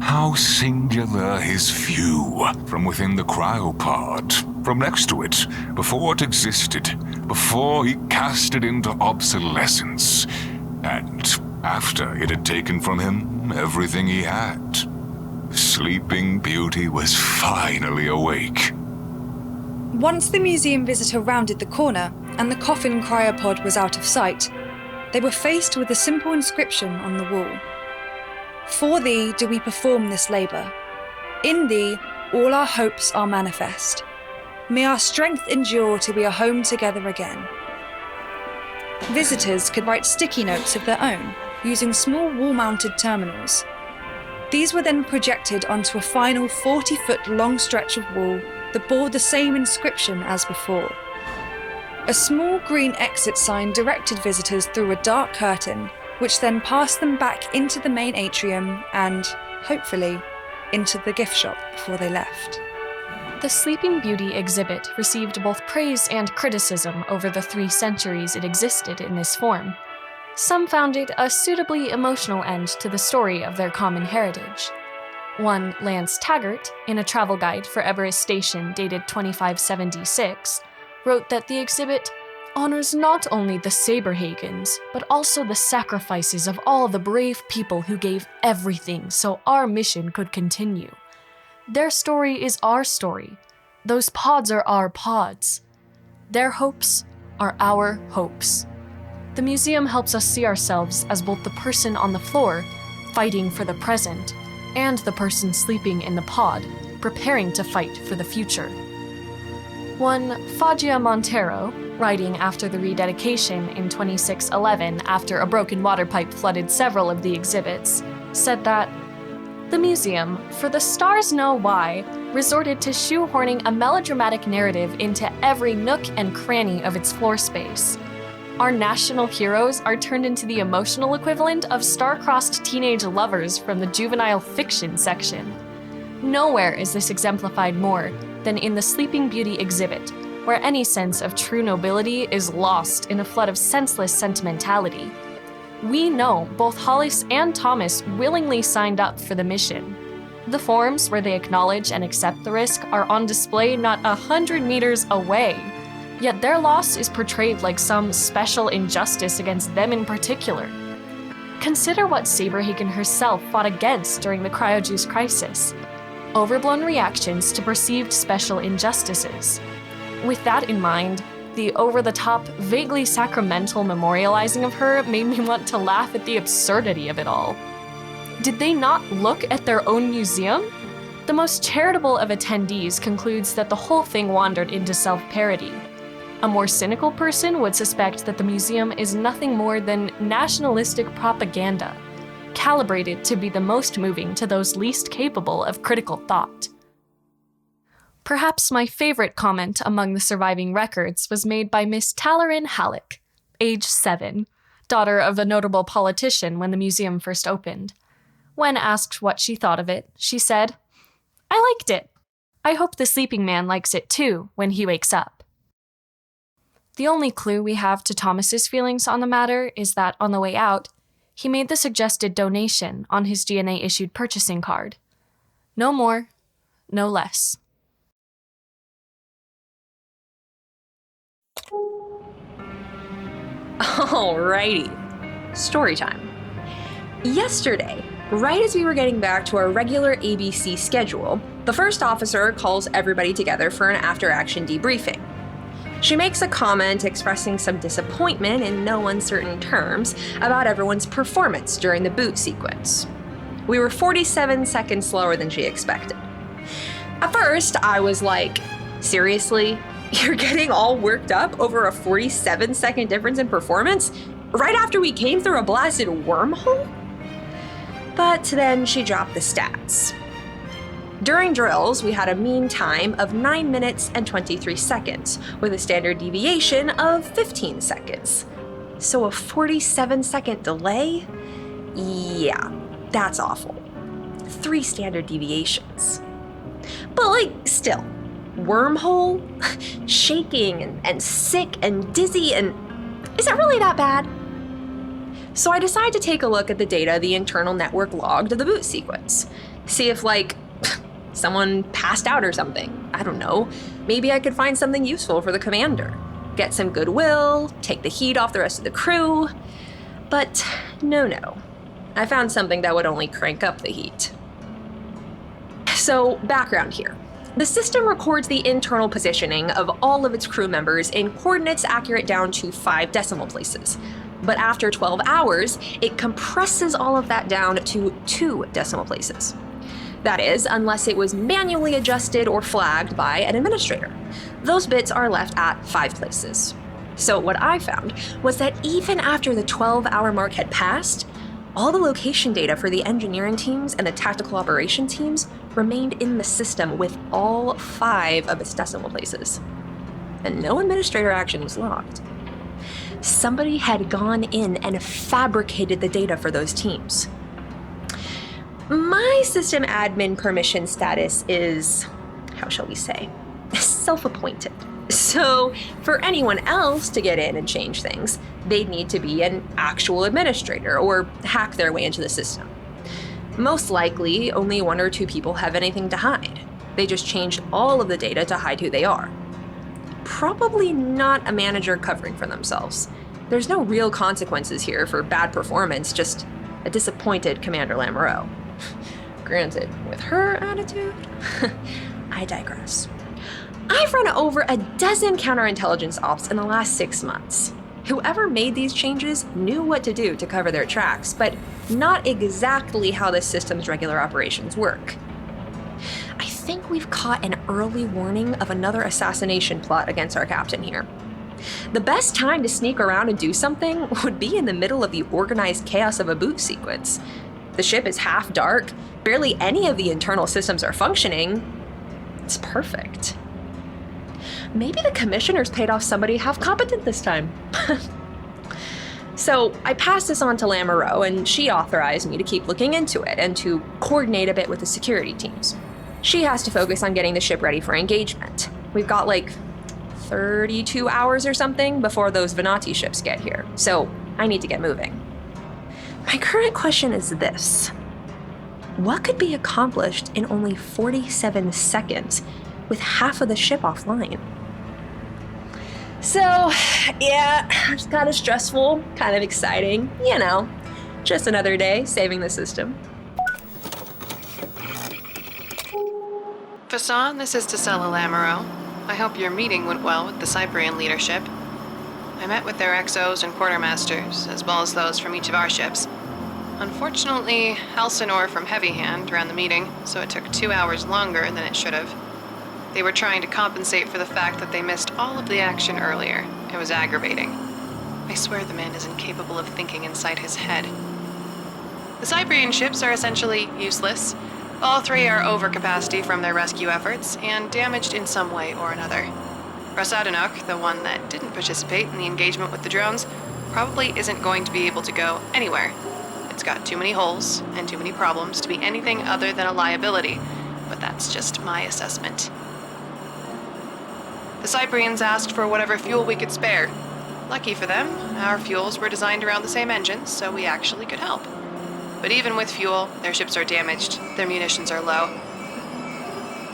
How singular his view from within the cryopod, from next to it, before it existed, before he cast it into obsolescence, and after it had taken from him everything he had. Sleeping Beauty was finally awake.
Once the museum visitor rounded the corner and the coffin cryopod was out of sight, they were faced with a simple inscription on the wall. "For thee do we perform this labour. In thee all our hopes are manifest. May our strength endure till we are home together again. Visitors could write sticky notes of their own, using small wall-mounted terminals. These were then projected onto a final 40-foot long stretch of wall that bore the same inscription as before. A small green exit sign directed visitors through a dark curtain, which then passed them back into the main atrium and, hopefully, into the gift shop before they left.
The Sleeping Beauty exhibit received both praise and criticism over the 3 centuries it existed in this form. Some found it a suitably emotional end to the story of their common heritage. One Lance Taggart, in a travel guide for Everest Station dated 2576, wrote that the exhibit honors not only the Saberhagans, but also the sacrifices of all the brave people who gave everything so our mission could continue. Their story is our story. Those pods are our pods. Their hopes are our hopes. The museum helps us see ourselves as both the person on the floor, fighting for the present, and the person sleeping in the pod, preparing to fight for the future. One Fagia Montero, writing after the rededication in 2611 after a broken water pipe flooded several of the exhibits, said that the museum, for the stars know why, resorted to shoehorning a melodramatic narrative into every nook and cranny of its floor space. Our national heroes are turned into the emotional equivalent of star-crossed teenage lovers from the juvenile fiction section. Nowhere is this exemplified more than in the Sleeping Beauty exhibit, where any sense of true nobility is lost in a flood of senseless sentimentality. We know both Hollis and Thomas willingly signed up for the mission. The forms where they acknowledge and accept the risk are on display not 100 meters away, yet their loss is portrayed like some special injustice against them in particular. Consider what Saberhagen herself fought against during the cryojuice crisis: overblown reactions to perceived special injustices. With that in mind, the over-the-top, vaguely sacramental memorializing of her made me want to laugh at the absurdity of it all. Did they not look at their own museum? The most charitable of attendees concludes that the whole thing wandered into self-parody. A more cynical person would suspect that the museum is nothing more than nationalistic propaganda, calibrated to be the most moving to those least capable of critical thought. Perhaps my favorite comment among the surviving records was made by Miss Talarin Halleck, age 7, daughter of a notable politician when the museum first opened. When asked what she thought of it, she said, "I liked it. I hope the sleeping man likes it too when he wakes up." The only clue we have to Thomas's feelings on the matter is that on the way out, he made the suggested donation on his GNA-issued purchasing card. No more, no less.
Alrighty, story time. Yesterday, right as we were getting back to our regular ABC schedule, the first officer calls everybody together for an after-action debriefing. She makes a comment expressing some disappointment in no uncertain terms about everyone's performance during the boot sequence. We were 47 seconds slower than she expected. At first, I was like, seriously? You're getting all worked up over a 47-second difference in performance? Right after we came through a blasted wormhole? But then she dropped the stats. During drills, we had a mean time of 9 minutes and 23 seconds, with a standard deviation of 15 seconds. So a 47-second delay? Yeah, that's awful. 3 standard deviations. But still, wormhole? Shaking and sick and dizzy, and is it really that bad? So I decide to take a look at the data the internal network logged of the boot sequence. See if, someone passed out or something. I don't know. Maybe I could find something useful for the commander. Get some goodwill, take the heat off the rest of the crew. But no. I found something that would only crank up the heat. So, background here. The system records the internal positioning of all of its crew members in coordinates accurate down to 5 decimal places. But after 12 hours, it compresses all of that down to 2 decimal places. That is, unless it was manually adjusted or flagged by an administrator. Those bits are left at 5 places. So what I found was that even after the 12-hour mark had passed, all the location data for the engineering teams and the tactical operation teams remained in the system with all 5 of its decimal places. And no administrator action was logged. Somebody had gone in and fabricated the data for those teams. My system admin permission status is, how shall we say, self-appointed. So for anyone else to get in and change things, they'd need to be an actual administrator or hack their way into the system. Most likely, only 1 or 2 people have anything to hide. They just changed all of the data to hide who they are. Probably not a manager covering for themselves. There's no real consequences here for bad performance, just a disappointed Commander Lamoureux. Granted, with her attitude, I digress. I've run over a dozen counterintelligence ops in the last 6 months. Whoever made these changes knew what to do to cover their tracks, but not exactly how the system's regular operations work. I think we've caught an early warning of another assassination plot against our captain here. The best time to sneak around and do something would be in the middle of the organized chaos of a boot sequence. The ship is half dark, barely any of the internal systems are functioning. It's perfect. Maybe the commissioners paid off somebody half competent this time. So I passed this on to Lamoureux, and she authorized me to keep looking into it and to coordinate a bit with the security teams. She has to focus on getting the ship ready for engagement. We've got like 32 hours or something before those Venati ships get here, so I need to get moving. My current question is this. What could be accomplished in only 47 seconds with half of the ship offline? So, yeah, it's kind of stressful, kind of exciting, you know. Just another day saving the system.
Fassan, this is Desolate Lamoureux. I hope your meeting went well with the Cyprian leadership. I met with their XOs and quartermasters, as well as those from each of our ships. Unfortunately, Halcinor from Heavy Hand ran the meeting, so it took 2 hours longer than it should have. They were trying to compensate for the fact that they missed all of the action earlier. It was aggravating. I swear the man is incapable of thinking inside his head. The Cyprian ships are essentially useless. All 3 are over capacity from their rescue efforts, and damaged in some way or another. Rasadanuk, the one that didn't participate in the engagement with the drones, probably isn't going to be able to go anywhere. It's got too many holes and too many problems to be anything other than a liability, but that's just my assessment. The Cyprians asked for whatever fuel we could spare. Lucky for them, our fuels were designed around the same engines, so we actually could help. But even with fuel, their ships are damaged, their munitions are low.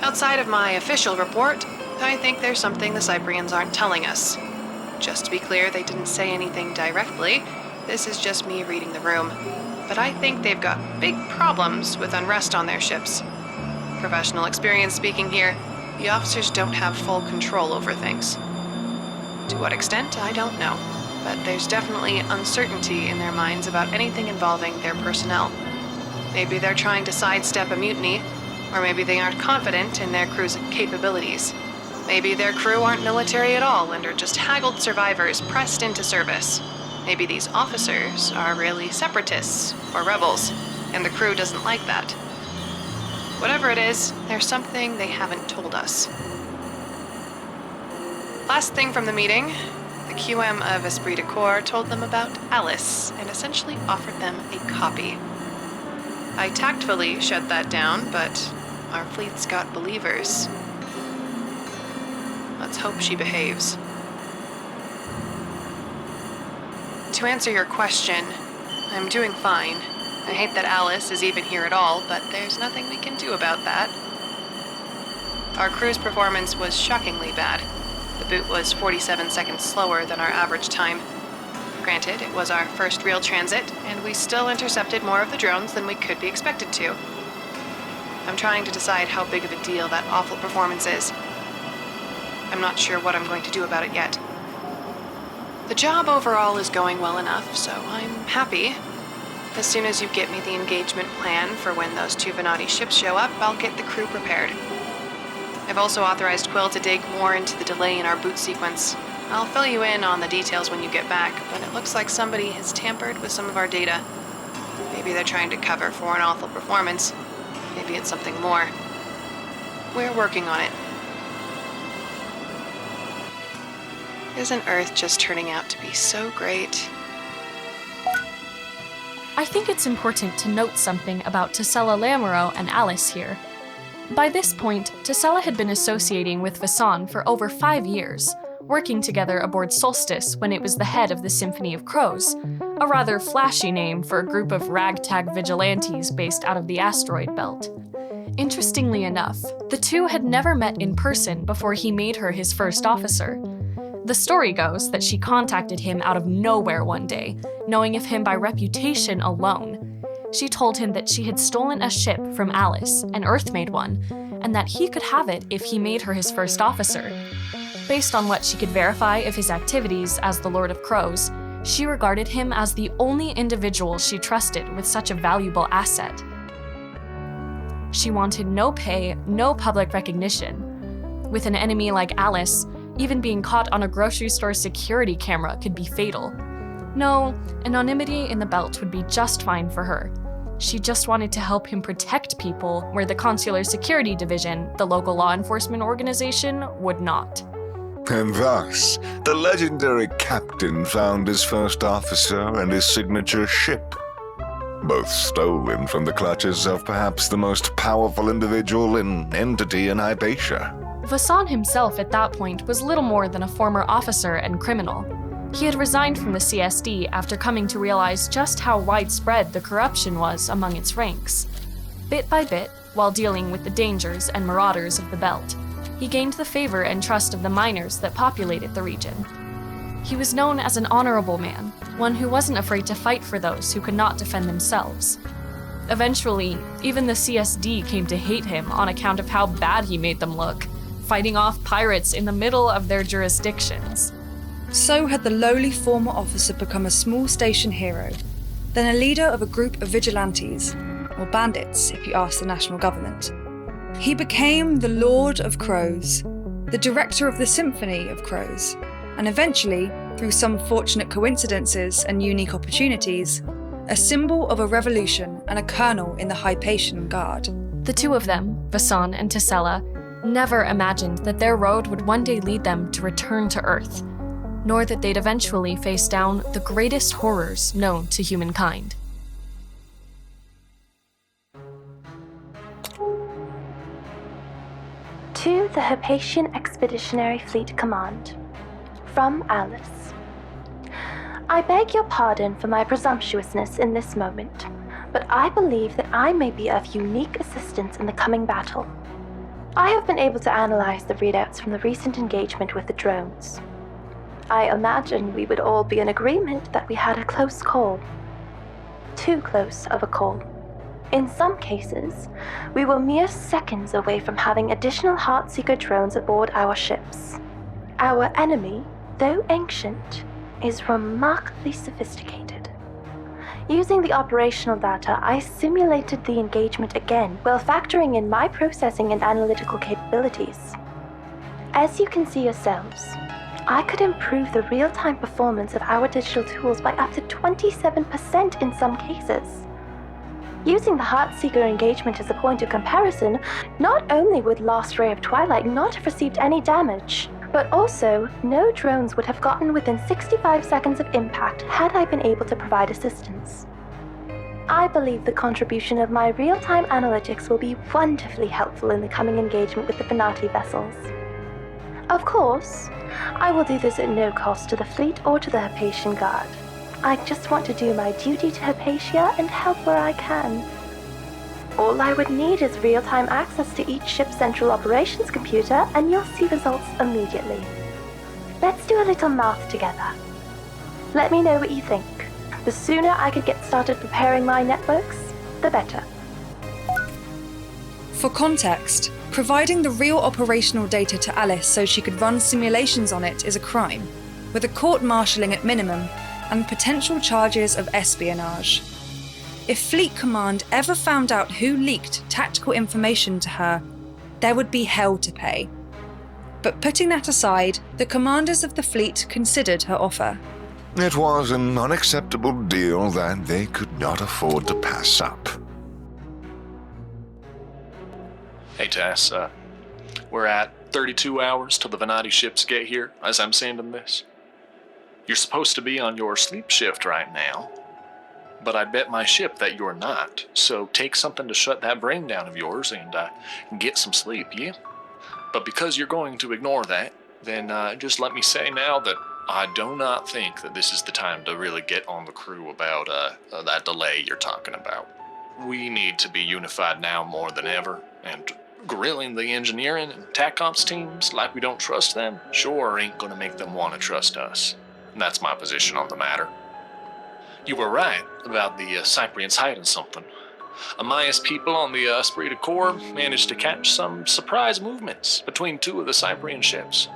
Outside of my official report, I think there's something the Cyprians aren't telling us. Just to be clear, they didn't say anything directly. This is just me reading the room. But I think they've got big problems with unrest on their ships. Professional experience speaking here, the officers don't have full control over things. To what extent, I don't know. But there's definitely uncertainty in their minds about anything involving their personnel. Maybe they're trying to sidestep a mutiny, or maybe they aren't confident in their crew's capabilities. Maybe their crew aren't military at all and are just haggled survivors pressed into service. Maybe these officers are really separatists or rebels, and the crew doesn't like that. Whatever it is, there's something they haven't told us. Last thing from the meeting, the QM of Esprit de Corps told them about Alice and essentially offered them a copy. I tactfully shut that down, but our fleet's got believers. Let's hope she behaves. To answer your question, I'm doing fine. I hate that Alice is even here at all, but there's nothing we can do about that. Our crew's performance was shockingly bad. The boot was 47 seconds slower than our average time. Granted, it was our first real transit, and we still intercepted more of the drones than we could be expected to. I'm trying to decide how big of a deal that awful performance is. I'm not sure what I'm going to do about it yet. The job overall is going well enough, so I'm happy. As soon as you get me the engagement plan for when those two Venati ships show up, I'll get the crew prepared. I've also authorized Quill to dig more into the delay in our boot sequence. I'll fill you in on the details when you get back, but it looks like somebody has tampered with some of our data. Maybe they're trying to cover for an awful performance. Maybe it's something more. We're working on it. Isn't Earth just turning out to be so great?
I think it's important to note something about Tesella Lamoureux and Alice here. By this point, Tesella had been associating with Vasan for over 5 years, working together aboard Solstice when it was the head of the Symphony of Crows, a rather flashy name for a group of ragtag vigilantes based out of the asteroid belt. Interestingly enough, the two had never met in person before he made her his first officer. The story goes that she contacted him out of nowhere one day, knowing of him by reputation alone. She told him that she had stolen a ship from Alice, an Earth-made one, and that he could have it if he made her his first officer. Based on what she could verify of his activities as the Lord of Crows, she regarded him as the only individual she trusted with such a valuable asset. She wanted no pay, no public recognition. With an enemy like Alice, even being caught on a grocery store security camera could be fatal. No, anonymity in the belt would be just fine for her. She just wanted to help him protect people where the Consular Security Division, the local law enforcement organization, would not.
And thus, the legendary captain found his first officer and his signature ship, both stolen from the clutches of perhaps the most powerful individual and entity in Hypatia.
Vasan himself at that point was little more than a former officer and criminal. He had resigned from the CSD after coming to realize just how widespread the corruption was among its ranks. Bit by bit, while dealing with the dangers and marauders of the belt, he gained the favor and trust of the miners that populated the region. He was known as an honorable man, one who wasn't afraid to fight for those who could not defend themselves. Eventually, even the CSD came to hate him on account of how bad he made them look, fighting off pirates in the middle of their jurisdictions.
So had the lowly former officer become a small station hero, then a leader of a group of vigilantes, or bandits if you ask the national government. He became the Lord of Crows, the director of the Symphony of Crows, and eventually, through some fortunate coincidences and unique opportunities, a symbol of a revolution and a colonel in the Hypatian Guard.
The two of them, Vasan and Tesella, never imagined that their road would one day lead them to return to Earth, nor that they'd eventually face down the greatest horrors known to humankind.
To the Hypatian Expeditionary Fleet Command. From Alice. I beg your pardon for my presumptuousness in this moment, but I believe that I may be of unique assistance in the coming battle. I have been able to analyze the readouts from the recent engagement with the drones. I imagine we would all be in agreement that we had a close call. Too close of a call. In some cases, we were mere seconds away from having additional Heartseeker drones aboard our ships. Our enemy, though ancient, is remarkably sophisticated. Using the operational data, I simulated the engagement again while factoring in my processing and analytical capabilities. As you can see yourselves, I could improve the real-time performance of our digital tools by up to 27% in some cases. Using the Heartseeker engagement as a point of comparison, not only would Last Ray of Twilight not have received any damage, but also no drones would have gotten within 65 seconds of impact had I been able to provide assistance. I believe the contribution of my real-time analytics will be wonderfully helpful in the coming engagement with the Venati vessels. Of course, I will do this at no cost to the fleet or to the Hypatian Guard. I just want to do my duty to Hypatia and help where I can. All I would need is real-time access to each ship's central operations computer, and you'll see results immediately. Let's do a little math together. Let me know what you think. The sooner I could get started preparing my networks, the better.
For context, providing the real operational data to Alice so she could run simulations on it is a crime, with a court-martialing at minimum and potential charges of espionage. If Fleet Command ever found out who leaked tactical information to her, there would be hell to pay. But putting that aside, the commanders of the fleet considered her offer.
It was an unacceptable deal that they could not afford to pass up.
Hey, Tass, we're at 32 hours till the Venati ships get here, as I'm sending this. You're supposed to be on your sleep shift right now, but I'd bet my ship that you're not, so take something to shut that brain down of yours and get some sleep, yeah? But because you're going to ignore that, then just let me say now that I do not think that this is the time to really get on the crew about that delay you're talking about. We need to be unified now more than ever, and grilling the engineering and TAC ops teams like we don't trust them sure ain't gonna make them want to trust us. And that's my position on the matter. You were right about the Cyprians hiding something. Amaya's people on the Esprit de Corps managed to catch some surprise movements between two of the Cyprian ships.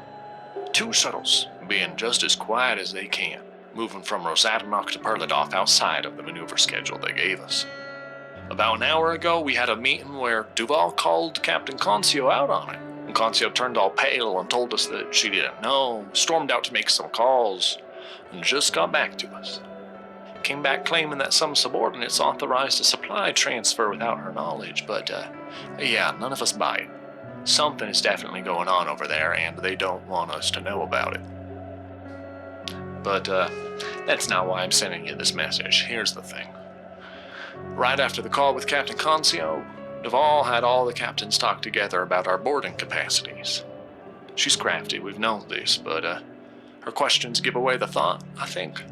Two shuttles being just as quiet as they can, moving from Rosatinok to Perladov outside of the maneuver schedule they gave us. About an hour ago, we had a meeting where Duval called Captain Concio out on it. And Concio turned all pale and told us that she didn't know, stormed out to make some calls, and just got back to us. Came back claiming that some subordinates authorized a supply transfer without her knowledge, but yeah, none of us buy it. Something is definitely going on over there, and they don't want us to know about it. But that's not why I'm sending you this message. Here's the thing. Right after the call with Captain Concio, Duval had all the captains talk together about our boarding capacities. She's crafty, we've known this, but her questions give away the thought, I think.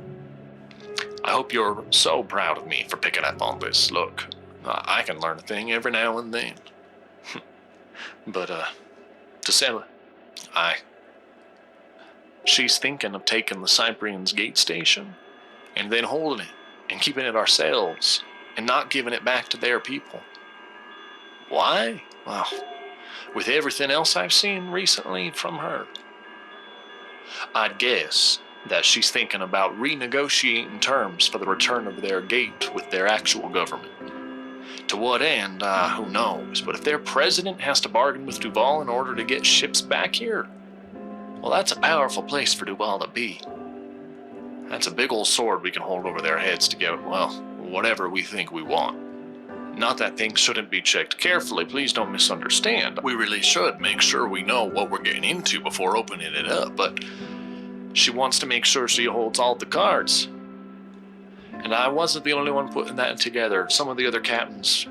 I hope you're so proud of me for picking up on this. Look, I can learn a thing every now and then. But, Desolate, she's thinking of taking the Cyprians' gate station and then holding it and keeping it ourselves and not giving it back to their people. Why? Well, with everything else I've seen recently from her, I'd guess that she's thinking about renegotiating terms for the return of their gate with their actual government. To what end, who knows, but if their president has to bargain with Duval in order to get ships back here, well, that's a powerful place for Duval to be. That's a big old sword we can hold over their heads to get, well, whatever we think we want. Not that things shouldn't be checked carefully, please don't misunderstand. We really should make sure we know what we're getting into before opening it up, but she wants to make sure she holds all the cards. And I wasn't the only one putting that together. Some of the other captains,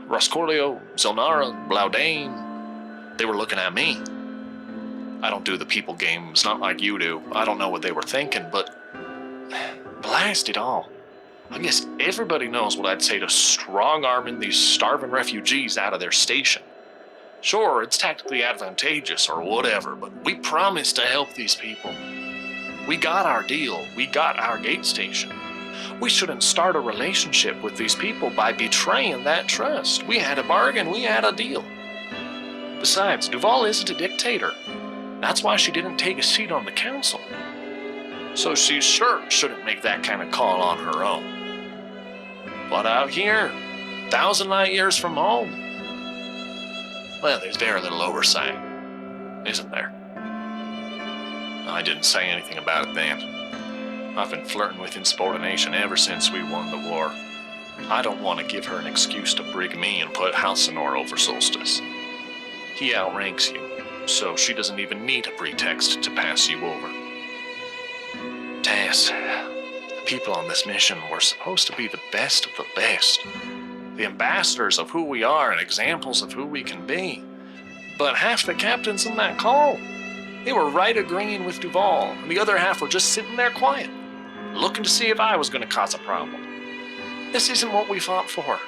Roscorlio, Zelnara, Blaudane, they were looking at me. I don't do the people games, not like you do. I don't know what they were thinking, but blast it all. I guess everybody knows what I'd say to strong-arming these starving refugees out of their station. Sure, it's tactically advantageous or whatever, but we promised to help these people. We got our deal. We got our gate station. We shouldn't start a relationship with these people by betraying that trust. We had a bargain. We had a deal. Besides, Duval isn't a dictator. That's why she didn't take a seat on the council. So she sure shouldn't make that kind of call on her own. But out here, 1,000 light years from home, well, there's very little oversight, isn't there? I didn't say anything about it then. I've been flirting with insubordination ever since we won the war. I don't want to give her an excuse to brig me and put Halcinor over Solstice. He outranks you, so she doesn't even need a pretext to pass you over. Tass, the people on this mission were supposed to be the best of the best. The ambassadors of who we are and examples of who we can be. But half the captains in that call, they were right agreeing with Duval, and the other half were just sitting there quiet, looking to see if I was going to cause a problem. This isn't what we fought for.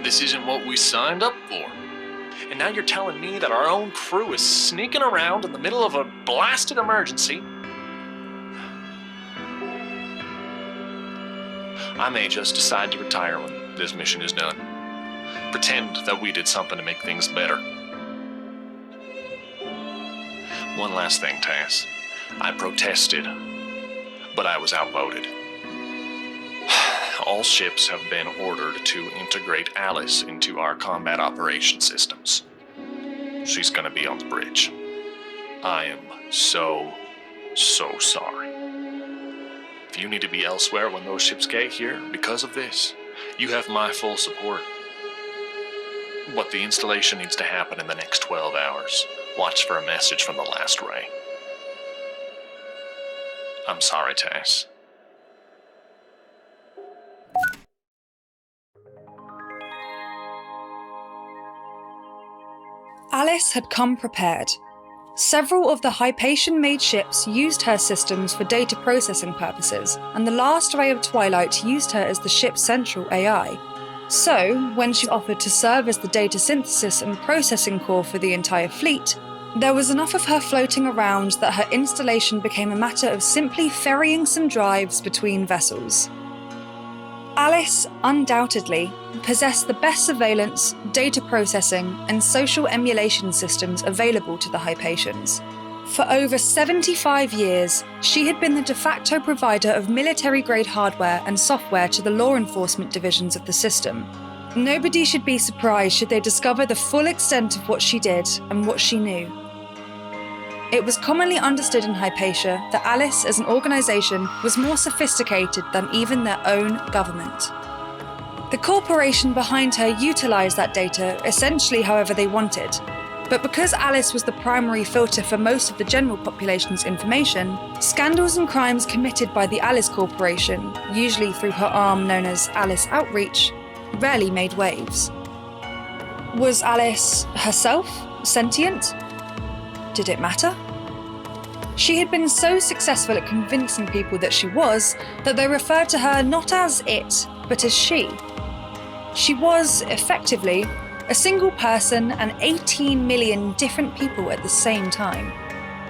This isn't what we signed up for. And now you're telling me that our own crew is sneaking around in the middle of a blasted emergency. I may just decide to retire when this mission is done. Pretend that we did something to make things better. One last thing, Tass. I protested, but I was outvoted. all ships have been ordered to integrate Alice into our combat operation systems. She's gonna be on the bridge. I am so sorry. If you need to be elsewhere when those ships get here because of this, you have my full support. But the installation needs to happen in the next 12 hours. Watch for a message from the last ray. I'm sorry, Tess.
Alice had come prepared. Several of the Hypatian-made ships used her systems for data processing purposes, and the last ray of Twilight used her as the ship's central AI. So, when she offered to serve as the data synthesis and processing core for the entire fleet, there was enough of her floating around that her installation became a matter of simply ferrying some drives between vessels. Alice, undoubtedly, possessed the best surveillance, data processing, and social emulation systems available to the Hypatians. For over 75 years, she had been the de facto provider of military-grade hardware and software to the law enforcement divisions of the system. Nobody should be surprised should they discover the full extent of what she did and what she knew. It was commonly understood in Hypatia that Alice as an organisation was more sophisticated than even their own government. The corporation behind her utilised that data essentially however they wanted, but because Alice was the primary filter for most of the general population's information, scandals and crimes committed by the Alice Corporation, usually through her arm known as Alice Outreach, rarely made waves. Was Alice herself sentient? Did it matter? She had been so successful at convincing people that she was, that they referred to her not as it, but as she. She was, effectively, a single person and 18 million different people at the same time.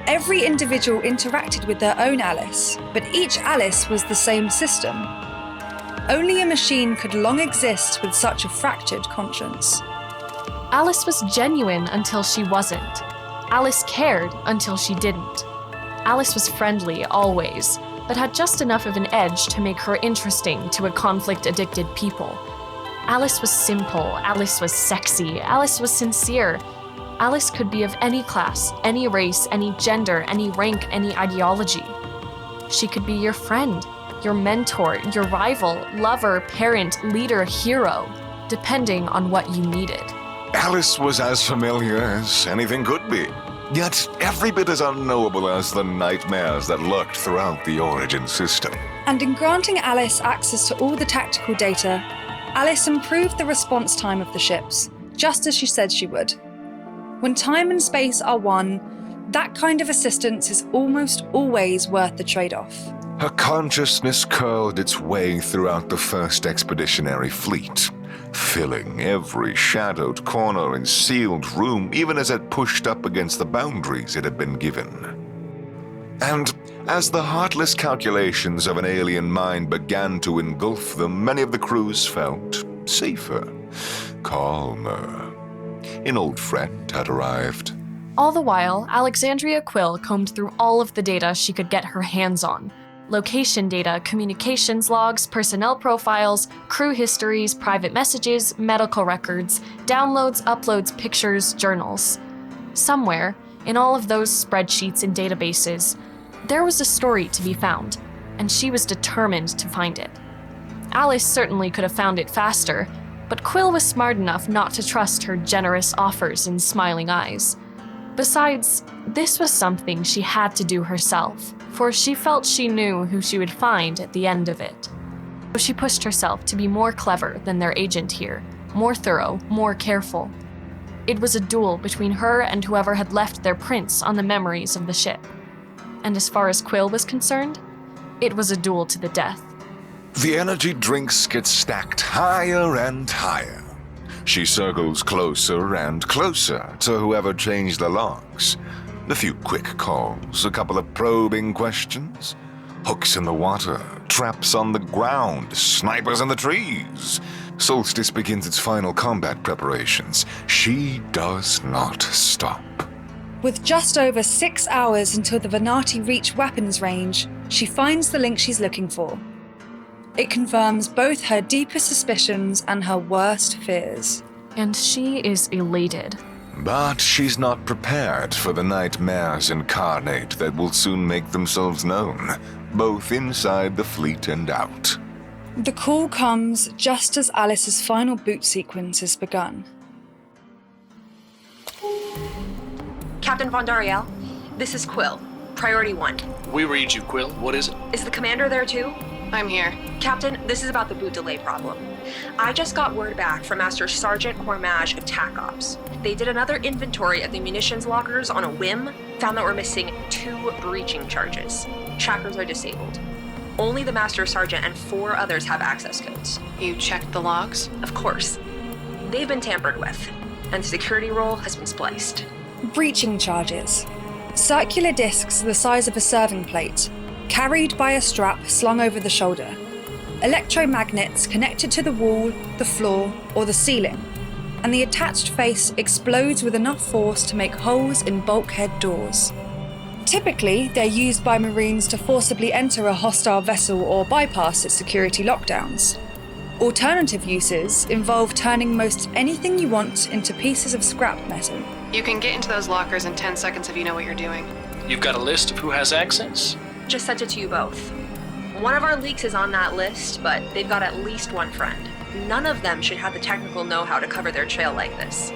Every individual interacted with their own Alice, but each Alice was the same system. Only a machine could long exist with such a fractured conscience.
Alice was genuine until she wasn't. Alice cared until she didn't. Alice was friendly always, but had just enough of an edge to make her interesting to a conflict-addicted people. Alice was simple, Alice was sexy, Alice was sincere. Alice could be of any class, any race, any gender, any rank, any ideology. She could be your friend, your mentor, your rival, lover, parent, leader, hero, depending on what you needed.
Alice was as familiar as anything could be, yet every bit as unknowable as the nightmares that lurked throughout the Origin system.
And in granting Alice access to all the tactical data, Alice improved the response time of the ships, just as she said she would. When time and space are one, that kind of assistance is almost always worth the trade-off.
Her consciousness curled its way throughout the first expeditionary fleet, filling every shadowed corner and sealed room, even as it pushed up against the boundaries it had been given. And as the heartless calculations of an alien mind began to engulf them, many of the crews felt safer, calmer. An old friend had arrived.
All the while, Alexandria Quill combed through all of the data she could get her hands on. Location data, communications logs, personnel profiles, crew histories, private messages, medical records, downloads, uploads, pictures, journals. Somewhere, in all of those spreadsheets and databases, there was a story to be found, and she was determined to find it. Alice certainly could have found it faster, but Quill was smart enough not to trust her generous offers and smiling eyes. Besides, this was something she had to do herself, for she felt she knew who she would find at the end of it. So she pushed herself to be more clever than their agent here, more thorough, more careful. It was a duel between her and whoever had left their prints on the memories of the ship. And as far as Quill was concerned, it was a duel to the death.
The energy drinks get stacked higher and higher. She circles closer and closer to whoever changed the logs. A few quick calls, a couple of probing questions. Hooks in the water, traps on the ground, snipers in the trees. Solstice begins its final combat preparations. She does not stop.
With just over 6 hours until the Venati reach weapons range, she finds the link she's looking for. It confirms both her deepest suspicions and her worst fears.
And she is elated.
But she's not prepared for the nightmares incarnate that will soon make themselves known, both inside the fleet and out.
The call comes just as Alice's final boot sequence has begun.
Captain Von Dariel, this is Quill. Priority 1.
We read you, Quill. What is it?
Is the commander there too?
I'm here.
Captain, this is about the boot delay problem. I just got word back from Master Sergeant Hormage of TAC Ops. They did another inventory of the munitions lockers on a whim, found that we're missing 2 breaching charges. Trackers are disabled. Only the Master Sergeant and 4 others have access codes.
You checked the logs?
Of course. They've been tampered with, and the security roll has been spliced.
Breaching charges. Circular discs the size of a serving plate, carried by a strap slung over the shoulder. Electromagnets connected to the wall, the floor, or the ceiling, and the attached face explodes with enough force to make holes in bulkhead doors. Typically, they're used by Marines to forcibly enter a hostile vessel or bypass its security lockdowns. Alternative uses involve turning most anything you want into pieces of scrap metal.
You can get into those lockers in 10 seconds if you know what you're doing.
You've got a list of who has access?
Just sent it to you both. One of our leaks is on that list, but they've got at least one friend. None of them should have the technical know-how to cover their trail like this.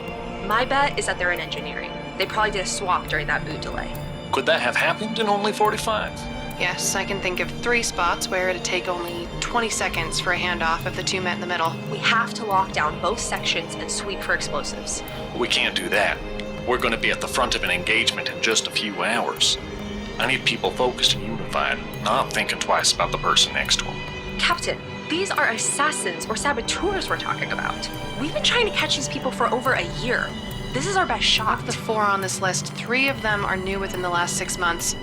My bet is that they're in engineering. They probably did a swap during that boot delay.
Could that have happened in only 45?
Yes, I can think of 3 spots where it'd take only 20 seconds for a handoff if the 2 met in the middle.
We have to lock down both sections and sweep for explosives.
We can't do that. We're going to be at the front of an engagement in just a few hours. I need people focused and unified, not thinking twice about the person next to them.
Captain, these are assassins or saboteurs we're talking about. We've been trying to catch these people for over a year. This is our best shot.
Of the 4 on this list, 3 of them are new within the last 6 months.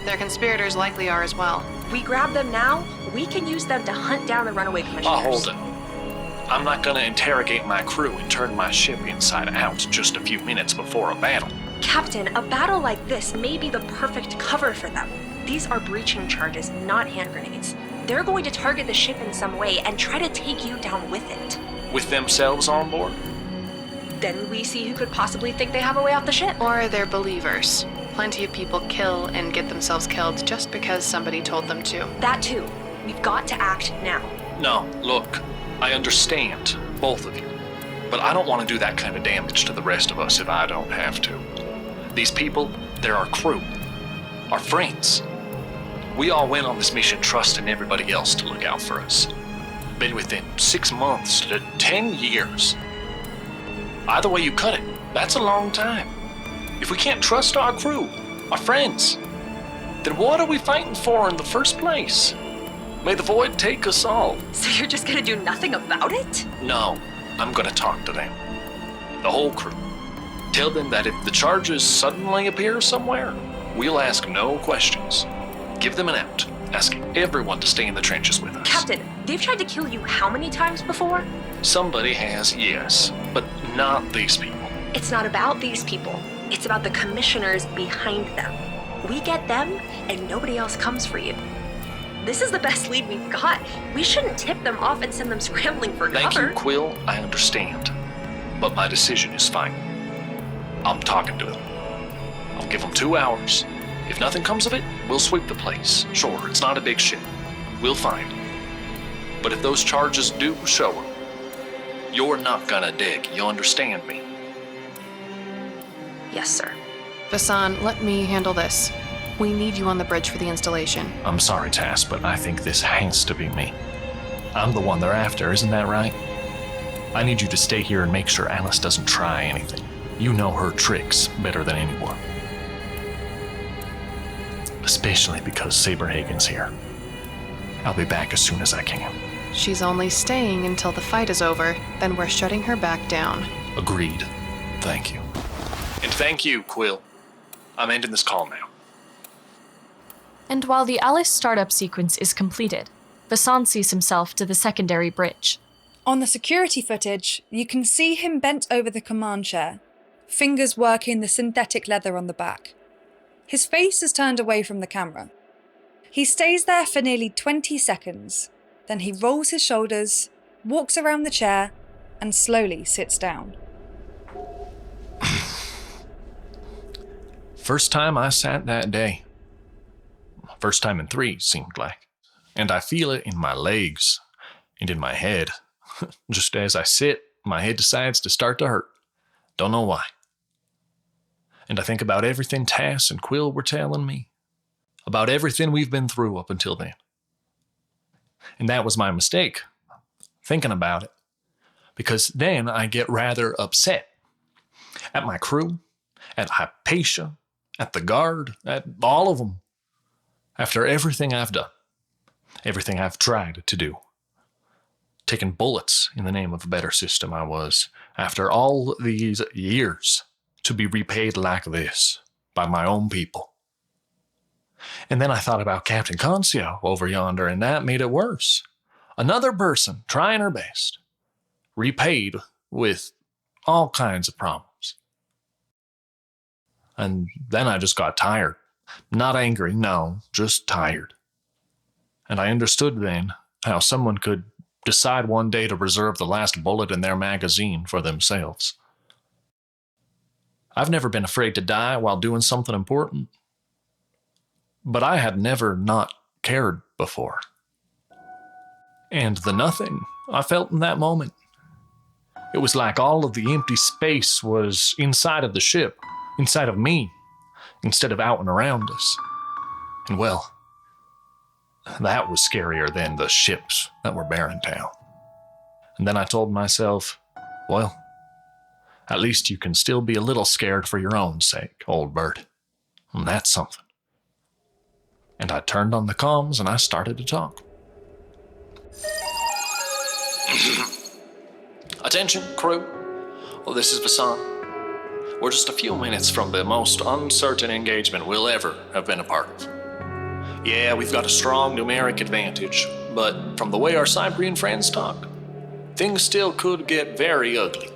Their conspirators likely are as well.
We grab them now, we can use them to hunt down the runaway commissioners.
Hold it. I'm not going to interrogate my crew and turn my ship inside out just a few minutes before a battle.
Captain, a battle like this may be the perfect cover for them. These are breaching charges, not hand grenades. They're going to target the ship in some way and try to take you down with it.
With themselves on board?
Then we see who could possibly think they have a way off the ship.
Or they're believers. Plenty of people kill and get themselves killed just because somebody told them to.
That too. We've got to act now.
No, look, I understand, both of you. But I don't want to do that kind of damage to the rest of us if I don't have to. These people, they're our crew. Our friends. We all went on this mission trusting everybody else to look out for us. Been within 6 months to 10 years. Either way you cut it, that's a long time. If we can't trust our crew, our friends, then what are we fighting for in the first place? May the void take us all.
So you're just gonna do nothing about it?
No, I'm gonna talk to them. The whole crew. Tell them that if the charges suddenly appear somewhere, we'll ask no questions. Give them an out, asking everyone to stay in the trenches with us.
Captain, they've tried to kill you how many times before?
Somebody has, yes, but not these people.
It's not about these people. It's about the commissioners behind them. We get them, and nobody else comes for you. This is the best lead we've got. We shouldn't tip them off and send them scrambling for
Thank
cover.
you, Quill. I understand. But my decision is final. I'm talking to them. I'll give them 2 hours. If nothing comes of it, we'll sweep the place. Sure, it's not a big ship. We'll find them. But if those charges do show up, you're not gonna dig. You understand me?
Yes, sir.
Vasan, let me handle this. We need you on the bridge for the installation.
I'm sorry, Tass, but I think this has to be me. I'm the one they're after, isn't that right? I need you to stay here and make sure Alice doesn't try anything. You know her tricks better than anyone. Especially because Saberhagen's here. I'll be back as soon as I can.
She's only staying until the fight is over, then we're shutting her back down.
Agreed. Thank you. And thank you, Quill. I'm ending this call now.
And while the Alice startup sequence is completed, Vasan sees himself to the secondary bridge.
On the security footage, you can see him bent over the command chair, fingers working the synthetic leather on the back. His face is turned away from the camera. He stays there for nearly 20 seconds, Then he rolls his shoulders, walks around the chair, and slowly sits down.
First time I sat that day. First time in 3, seemed like. And I feel it in my legs and in my head. Just as I sit, my head decides to start to hurt. Don't know why. And I think about everything Tass and Quill were telling me. About everything we've been through up until then. And that was my mistake, thinking about it. Because then I get rather upset. At my crew, at Hypatia, at the guard, at all of them. After everything I've done. Everything I've tried to do. Taking bullets in the name of a better system I was. After all these years, to be repaid like this by my own people. And then I thought about Captain Concio over yonder, and that made it worse. Another person trying her best. Repaid with all kinds of problems. And then I just got tired. Not angry, no, just tired. And I understood then how someone could decide one day to reserve the last bullet in their magazine for themselves. I've never been afraid to die while doing something important. But I had never not cared before. And the nothing I felt in that moment. It was like all of the empty space was inside of the ship, inside of me, instead of out and around us. And well, that was scarier than the ships that were bearing down. And then I told myself, well, at least you can still be a little scared for your own sake, old bird. And that's something. And I turned on the comms and I started to talk. Attention, crew. Well, this is Vasan. We're just a few minutes from the most uncertain engagement we'll ever have been a part of. Yeah, we've got a strong numeric advantage, but from the way our Cyprian friends talk, things still could get very ugly.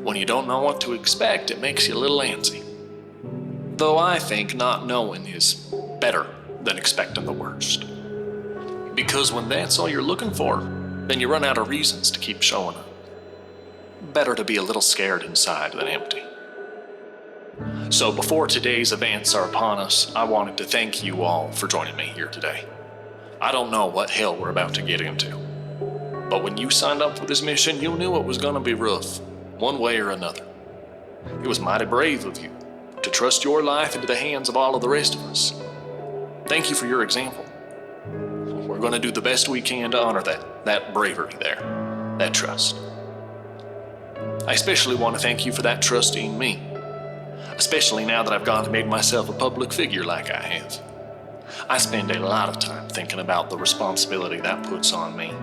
When you don't know what to expect, it makes you a little antsy. Though I think not knowing is better than expecting the worst. Because when that's all you're looking for, then you run out of reasons to keep showing up. Better to be a little scared inside than empty. So before today's events are upon us, I wanted to thank you all for joining me here today. I don't know what hell we're about to get into. But when you signed up for this mission, you knew it was going to be rough, one way or another. It was mighty brave of you to trust your life into the hands of all of the rest of us. Thank you for your example. We're going to do the best we can to honor that bravery there, that trust. I especially want to thank you for that trust in me, especially now that I've gone and made myself a public figure like I have. I spend a lot of time thinking about the responsibility that puts on me.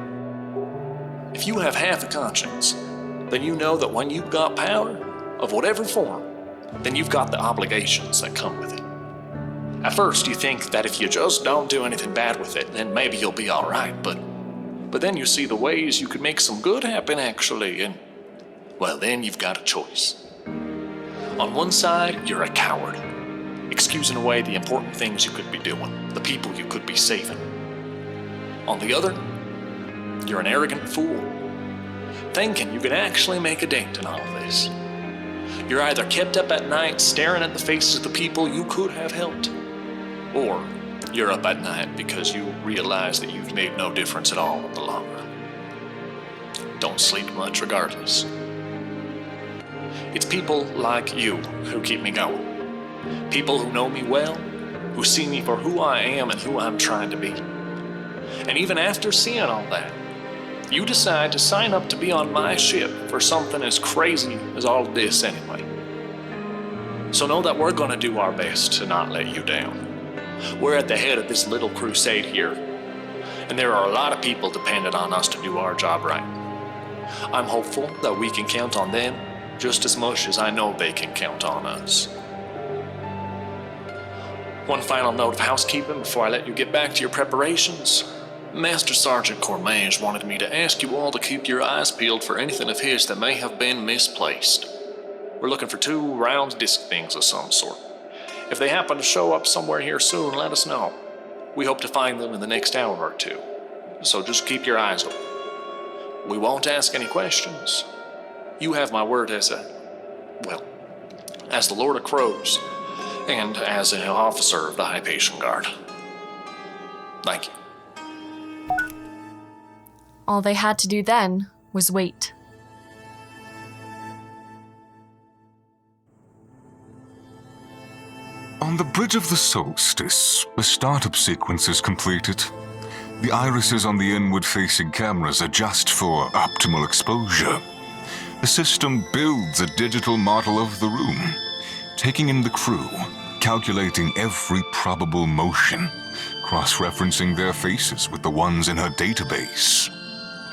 If you have half a conscience, then you know that when you've got power, of whatever form, then you've got the obligations that come with it. At first, you think that if you just don't do anything bad with it, then maybe you'll be all right, but then you see the ways you could make some good happen, actually, and, well, then you've got a choice. On one side, you're a coward, excusing away the important things you could be doing, the people you could be saving. On the other, you're an arrogant fool, thinking you can actually make a dent in all of this. You're either kept up at night staring at the faces of the people you could have helped, or you're up at night because you realize that you've made no difference at all in the long run. Don't sleep much regardless. It's people like you who keep me going. People who know me well, who see me for who I am and who I'm trying to be. And even after seeing all that, you decide to sign up to be on my ship for something as crazy as all of this anyway. So know that we're going to do our best to not let you down. We're at the head of this little crusade here, and there are a lot of people dependent on us to do our job right. I'm hopeful that we can count on them just as much as I know they can count on us. One final note of housekeeping before I let you get back to your preparations. Master Sergeant Cormage wanted me to ask you all to keep your eyes peeled for anything of his that may have been misplaced. We're looking for 2 round disc things of some sort. If they happen to show up somewhere here soon, let us know. We hope to find them in the next hour or 2. so just keep your eyes open. We won't ask any questions. You have my word as the Lord of Crows, and as an officer of the Hypatian Guard. Thank you.
All they had to do then was wait.
On the bridge of the solstice, the startup sequence is completed. The irises on the inward-facing cameras adjust for optimal exposure. The system builds a digital model of the room, taking in the crew, calculating every probable motion, cross-referencing their faces with the ones in her database.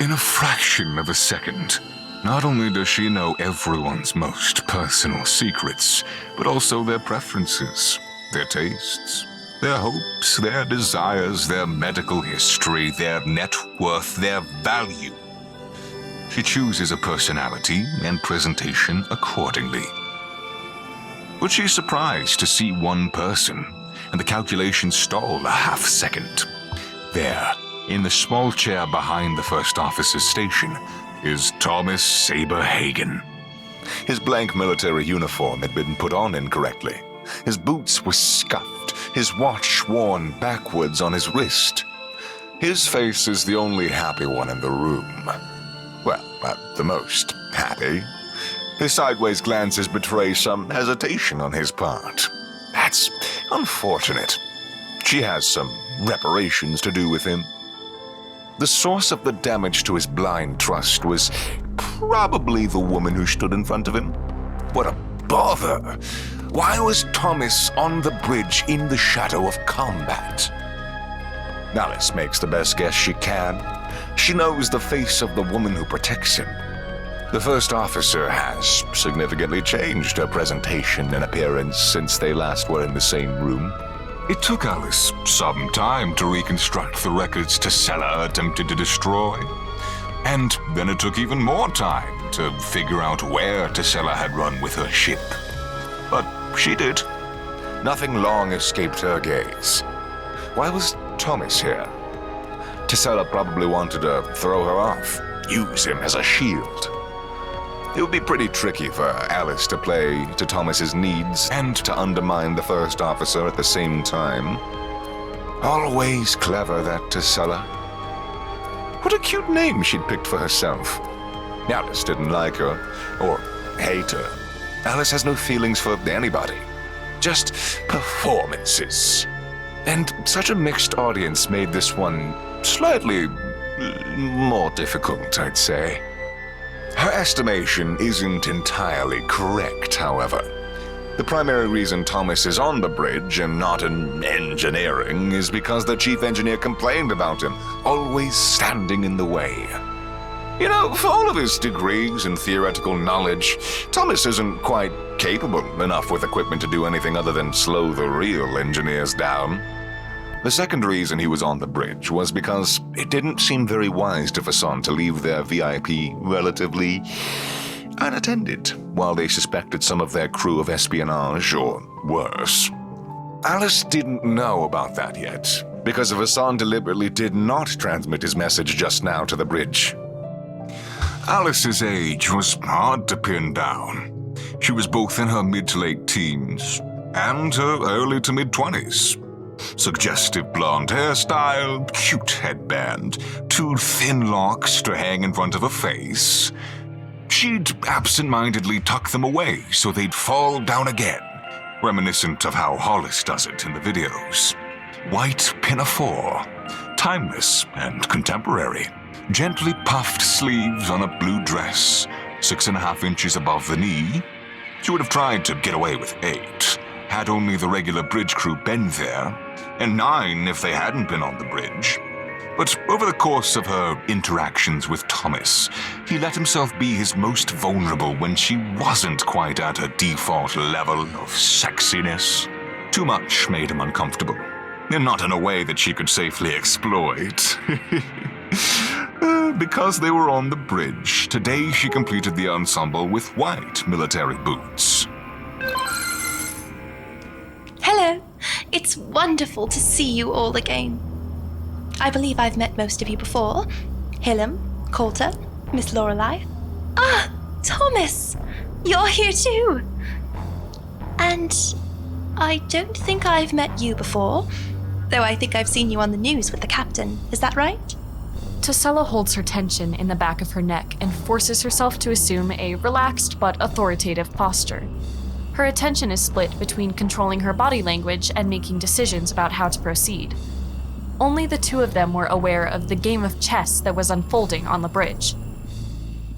In a fraction of a second, not only does she know everyone's most personal secrets, but also their preferences, their tastes, their hopes, their desires, their medical history, their net worth, their value. She chooses a personality and presentation accordingly. But she's surprised to see one person, and the calculations stall a half-second. There, in the small chair behind the first officer's station, is Thomas Saberhagen. His blank military uniform had been put on incorrectly. His boots were scuffed, his watch worn backwards on his wrist. His face is the only happy one in the room. Well, at the most happy. His sideways glances betray some hesitation on his part. That's unfortunate. She has some reparations to do with him. The source of the damage to his blind trust was probably the woman who stood in front of him. What a bother! Why was Thomas on the bridge in the shadow of combat? Alice makes the best guess she can. She knows the face of the woman who protects him. The first officer has significantly changed her presentation and appearance since they last were in the same room. It took Alice some time to reconstruct the records Tesella attempted to destroy. And then it took even more time to figure out where Tesella had run with her ship. But she did. Nothing long escaped her gaze. Why was Thomas here? Tesella probably wanted to throw her off, use him as a shield. It would be pretty tricky for Alice to play to Thomas's needs and to undermine the first officer at the same time. Always clever, that Tesella. What a cute name she'd picked for herself. Alice didn't like her, or hate her. Alice has no feelings for anybody. Just performances. And such a mixed audience made this one slightly more difficult, I'd say. Her estimation isn't entirely correct, however. The primary reason Thomas is on the bridge and not in engineering is because the chief engineer complained about him, always standing in the way. You know, for all of his degrees and theoretical knowledge, Thomas isn't quite capable enough with equipment to do anything other than slow the real engineers down. The second reason he was on the bridge was because it didn't seem very wise to Fasson to leave their VIP relatively unattended while they suspected some of their crew of espionage or worse. Alice didn't know about that yet, because Fasson deliberately did not transmit his message just now to the bridge. Alice's age was hard to pin down. She was both in her mid to late teens and her early to mid-20s. Suggestive blonde hairstyle, cute headband, two thin locks to hang in front of her face. She'd absent-mindedly tuck them away so they'd fall down again, reminiscent of how Hollis does it in the videos. White pinafore, timeless and contemporary. Gently puffed sleeves on a blue dress, 6.5 inches above the knee. She would have tried to get away with 8, had only the regular bridge crew been there, and 9 if they hadn't been on the bridge. But over the course of her interactions with Thomas, he let himself be his most vulnerable when she wasn't quite at her default level of sexiness. Too much made him uncomfortable, and not in a way that she could safely exploit. Because they were on the bridge, today she completed the ensemble with white military boots.
Hello. It's wonderful to see you all again.
I believe I've met most of you before. Hillam, Coulter, Miss Lorelei. Ah, Thomas! You're here too! And I don't think I've met you before, though I think I've seen you on the news with the captain. Is that right?
Tesella holds her tension in the back of her neck and forces herself to assume a relaxed but authoritative posture. Her attention is split between controlling her body language and making decisions about how to proceed. Only the two of them were aware of the game of chess that was unfolding on the bridge.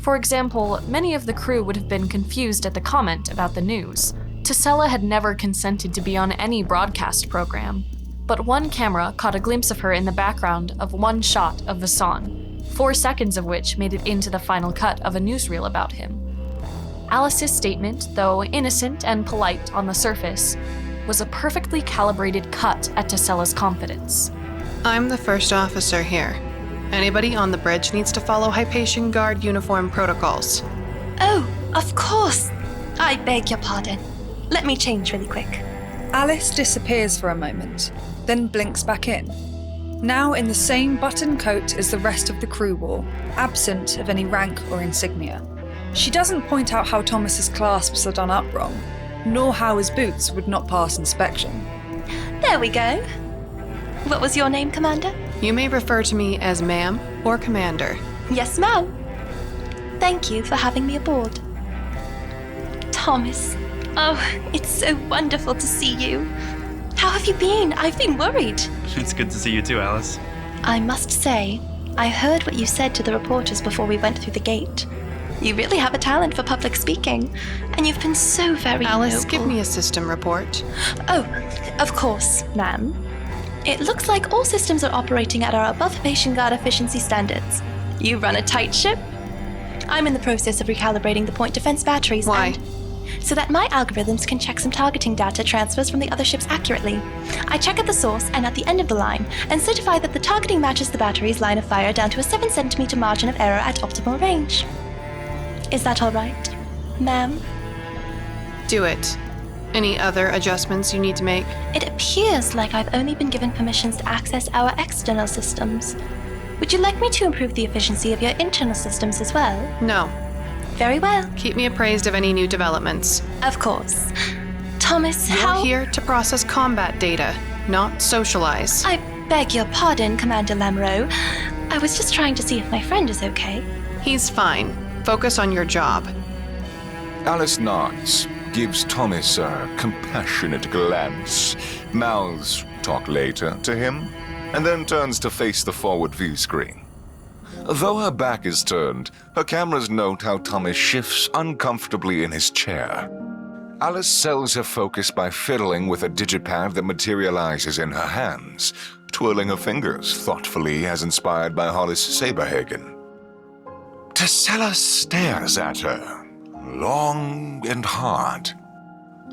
For example, many of the crew would have been confused at the comment about the news. Tesella had never consented to be on any broadcast program, but one camera caught a glimpse of her in the background of one shot of Vasan, 4 seconds of which made it into the final cut of a newsreel about him. Alice's statement, though innocent and polite on the surface, was a perfectly calibrated cut at Tesella's confidence.
I'm the first officer here. Anybody on the bridge needs to follow Hypatian Guard uniform protocols.
Oh, of course. I beg your pardon. Let me change really quick.
Alice disappears for a moment, then blinks back in. Now in the same button coat as the rest of the crew wore, absent of any rank or insignia. She doesn't point out how Thomas's clasps are done up wrong, nor how his boots would not pass inspection.
There we go. What was your name, Commander?
You may refer to me as ma'am or commander.
Yes, ma'am. Thank you for having me aboard. Thomas, oh, it's so wonderful to see you. How have you been? I've been worried.
It's good to see you too, Alice.
I must say, I heard what you said to the reporters before we went through the gate. You really have a talent for public speaking, and you've been so very
Alice,
noble.
give me a system report.
Oh, of course, ma'am. It looks like all systems are operating at our above Hypatian Guard efficiency standards. You run a tight ship. I'm in the process of recalibrating the point defense batteries.
Why?
So that my algorithms can check some targeting data transfers from the other ships accurately. I check at the source and at the end of the line, and certify that the targeting matches the battery's line of fire down to a 7-centimeter margin of error at optimal range. Is that all right, ma'am?
Do it. Any other adjustments you need to make?
It appears like I've only been given permissions to access our external systems. Would you like me to improve the efficiency of your internal systems as well?
No.
Very well.
Keep me appraised of any new developments.
Of course. Thomas,
You're
how—
here to process combat data, not socialize.
I beg your pardon, Commander Lamoureux. I was just trying to see if my friend is okay.
He's fine. Focus on your job.
Alice nods, gives Thomas a compassionate glance, mouths "talk later" to him, and then turns to face the forward view screen. Though her back is turned, her cameras note how Thomas shifts uncomfortably in his chair. Alice sells her focus by fiddling with a digipad that materializes in her hands, twirling her fingers thoughtfully as inspired by Hollis Saberhagen. Tesella stares at her, long and hard.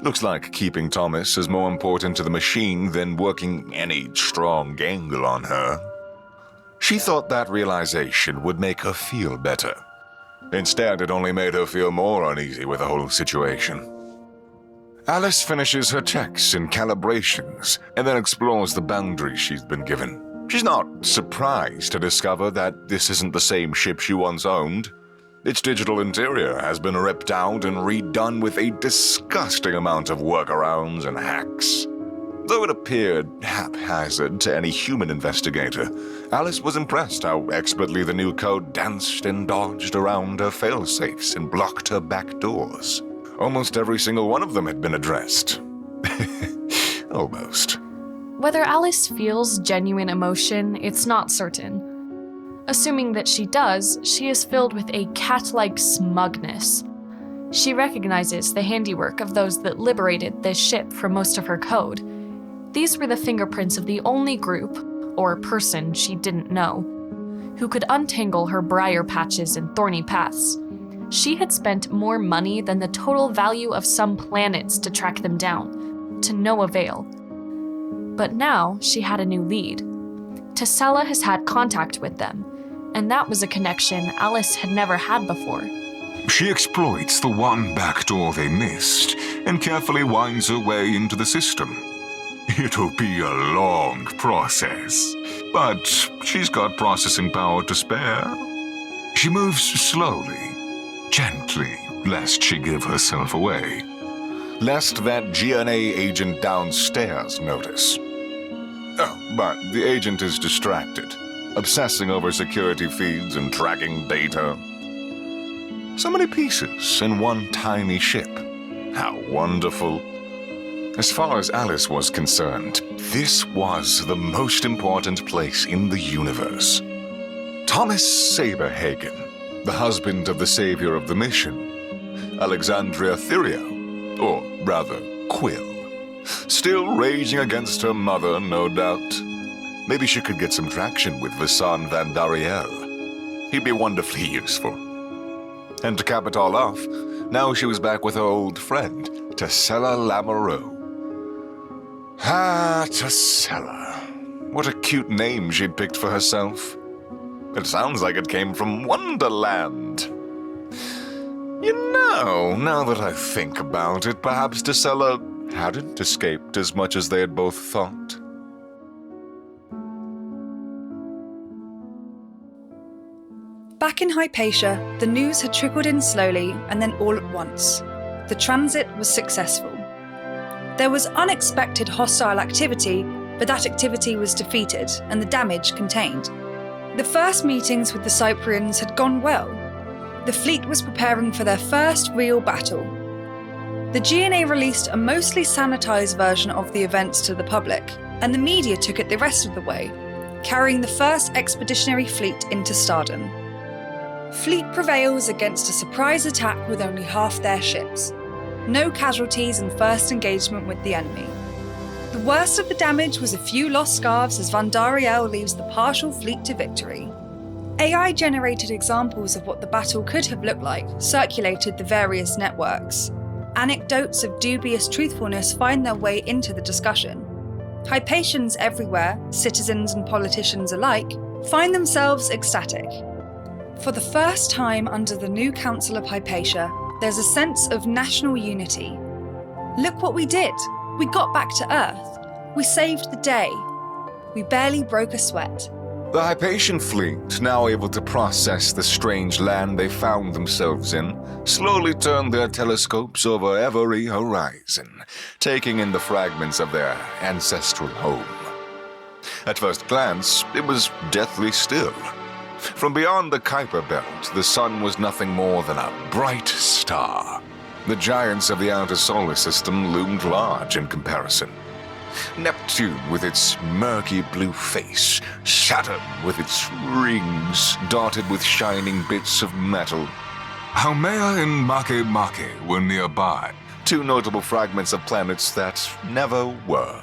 Looks like keeping Thomas is more important to the machine than working any strong angle on her. She thought that realization would make her feel better. Instead, it only made her feel more uneasy with the whole situation. Alice finishes her checks and calibrations, and then explores the boundaries she's been given. She's not surprised to discover that this isn't the same ship she once owned. Its digital interior has been ripped out and redone with a disgusting amount of workarounds and hacks. Though it appeared haphazard to any human investigator, Alice was impressed how expertly the new code danced and dodged around her failsafes and blocked her back doors. Almost every single one of them had been addressed. Almost.
Whether Alice feels genuine emotion, it's not certain. Assuming that she does, she is filled with a cat-like smugness. She recognizes the handiwork of those that liberated this ship from most of her code. These were the fingerprints of the only group, or person she didn't know, who could untangle her briar patches and thorny paths. She had spent more money than the total value of some planets to track them down, to no avail. But now she had a new lead. Tesella has had contact with them, and that was a connection Alice had never had before.
She exploits the one backdoor they missed and carefully winds her way into the system. It'll be a long process. but she's got processing power to spare. She moves slowly, gently, lest she give herself away. Lest that GNA agent downstairs notice. Oh, but the agent is distracted, obsessing over security feeds and tracking data. So many pieces in one tiny ship. How wonderful. As far as Alice was concerned, this was the most important place in the universe. Thomas Saberhagen, the husband of the savior of the mission, Alexandria Thirio, or rather, Quill. Still raging against her mother, no doubt. Maybe she could get some traction with Visan Van Dariel. He'd be wonderfully useful. And to cap it all off, now she was back with her old friend, Tessella Lamoureux. Ah, Tessella. What a cute name she'd picked for herself. It sounds like it came from Wonderland. You know, now that I think about it, perhaps Tessella hadn't escaped as much as they had both thought.
Back in Hypatia, the news had trickled in slowly and then all at once. The transit was successful. There was unexpected hostile activity, but that activity was defeated and the damage contained. The first meetings with the Cyprians had gone well. The fleet was preparing for their first real battle. The GNA released a mostly sanitized version of the events to the public, and the media took it the rest of the way, carrying the first expeditionary fleet into Stardom. Fleet prevails against a surprise attack with only half their ships. No casualties in first engagement with the enemy. The worst of the damage was a few lost scarves as Vandariel leaves the partial fleet to victory. AI-generated examples of what the battle could have looked like circulated the various networks. Anecdotes of dubious truthfulness find their way into the discussion. Hypatians everywhere, citizens and politicians alike, find themselves ecstatic. For the first time under the new Council of Hypatia, there's a sense of national unity. Look what we did! We got back to Earth. We saved the day. We barely broke a sweat.
The Hypatian Fleet, now able to process the strange land they found themselves in, slowly turned their telescopes over every horizon, taking in the fragments of their ancestral home. At first glance, it was deathly still. From beyond the Kuiper Belt, the sun was nothing more than a bright star. The giants of the outer solar system loomed large in comparison. Neptune with its murky blue face, Saturn with its rings dotted with shining bits of metal. Haumea and Makemake were nearby, two notable fragments of planets that never were.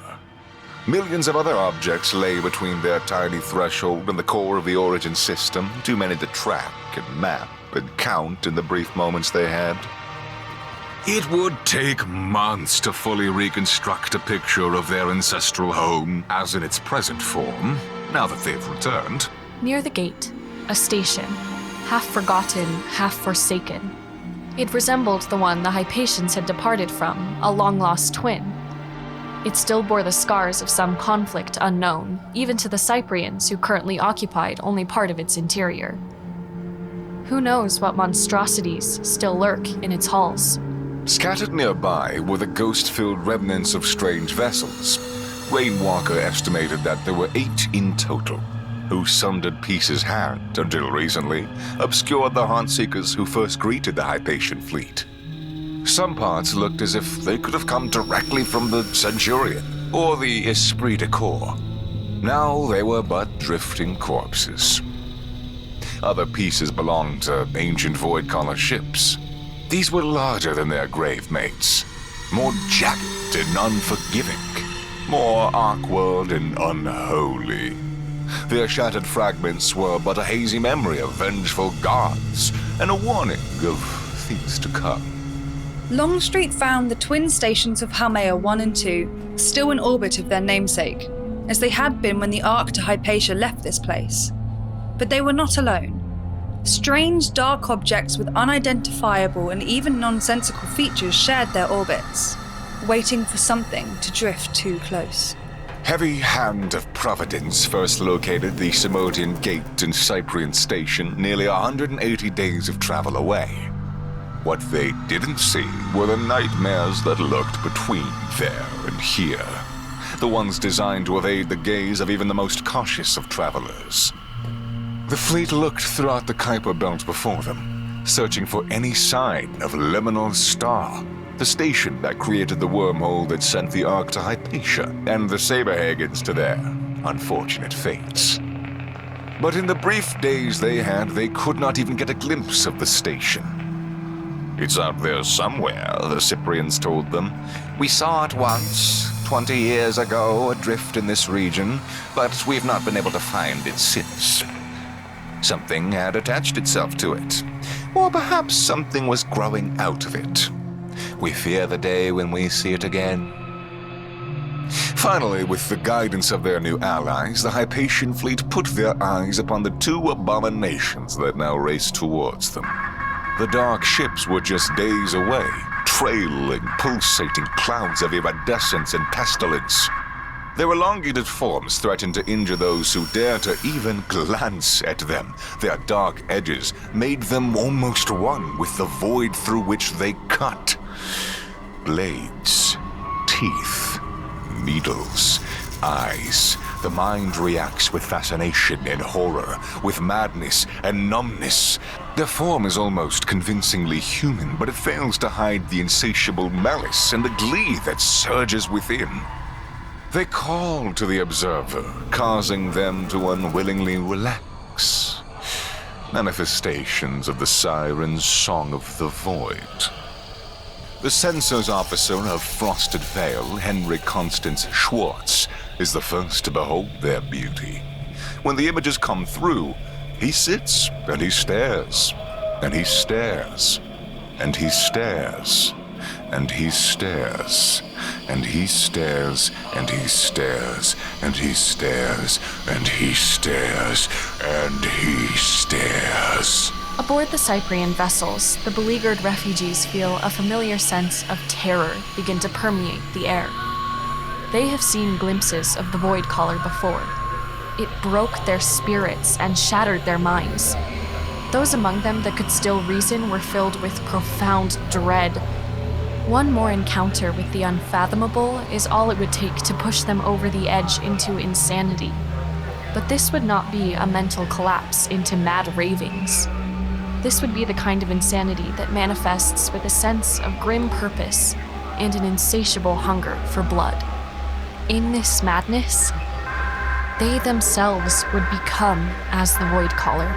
Millions of other objects lay between their tiny threshold and the core of the origin system, too many to track and map and count in the brief moments they had. It would take months to fully reconstruct a picture of their ancestral home as in its present form, now that they've returned.
Near the gate, a station, half forgotten, half forsaken. It resembled the one the Hypatians had departed from, a long-lost twin. It still bore the scars of some conflict unknown, even to the Cyprians who currently occupied only part of its interior. Who knows what monstrosities still lurk in its halls?
Scattered nearby were the ghost-filled remnants of strange vessels. Rainwalker estimated that there were 8 in total, whose sundered pieces had, until recently, obscured the haunt-seekers who first greeted the Hypatian fleet. Some parts looked as if they could have come directly from the Centurion or the Esprit de Corps. Now they were but drifting corpses. Other pieces belonged to ancient Voidcaller ships. These were larger than their grave mates, more jagged and unforgiving, more awkward and unholy. Their shattered fragments were but a hazy memory of vengeful gods and a warning of things to come.
Longstreet found the twin stations of Haumea 1 and 2 still in orbit of their namesake, as they had been when the Ark to Hypatia left this place. But they were not alone. Strange, dark objects with unidentifiable and even nonsensical features shared their orbits, waiting for something to drift too close.
Heavy Hand of Providence first located the Simodian Gate and Cyprian Station nearly 180 days of travel away. What they didn't see were the nightmares that lurked between there and here, the ones designed to evade the gaze of even the most cautious of travelers. The fleet looked throughout the Kuiper Belt before them, searching for any sign of Liminal Star, the station that created the wormhole that sent the Ark to Hypatia and the Saberhagans to their unfortunate fates. But in the brief days they had, they could not even get a glimpse of the station. "It's out there somewhere," the Cyprians told them. "We saw it once, 20 years ago, adrift in this region, but we've not been able to find it since. Something had attached itself to it, or perhaps something was growing out of it. We fear the day when we see it again." Finally, with the guidance of their new allies, the Hypatian Fleet put their eyes upon the two abominations that now raced towards them. The dark ships were just days away, trailing, pulsating clouds of iridescence and pestilence. Their elongated forms threatened to injure those who dare to even glance at them. Their dark edges made them almost one with the void through which they cut. Blades, teeth, needles, eyes. The mind reacts with fascination and horror, with madness and numbness. Their form is almost convincingly human, but it fails to hide the insatiable malice and the glee that surges within. They call to the observer, causing them to unwillingly relax. Manifestations of the siren's Song of the Void. The censor's officer of Frosted Vale, Henry Constance Schwartz, is the first to behold their beauty. When the images come through, he sits and he stares, and he stares, and he stares, and he stares, and he stares, and he stares, and he stares, and he stares, and he stares.
Aboard the Cyprian vessels, the beleaguered refugees feel a familiar sense of terror begin to permeate the air. They have seen glimpses of the Void Caller before. It broke their spirits and shattered their minds. Those among them that could still reason were filled with profound dread. One more encounter with the unfathomable is all it would take to push them over the edge into insanity. But this would not be a mental collapse into mad ravings. This would be the kind of insanity that manifests with a sense of grim purpose and an insatiable hunger for blood. In this madness, they themselves would become as the Void Caller.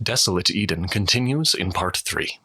Desolate Eden continues in Part 3.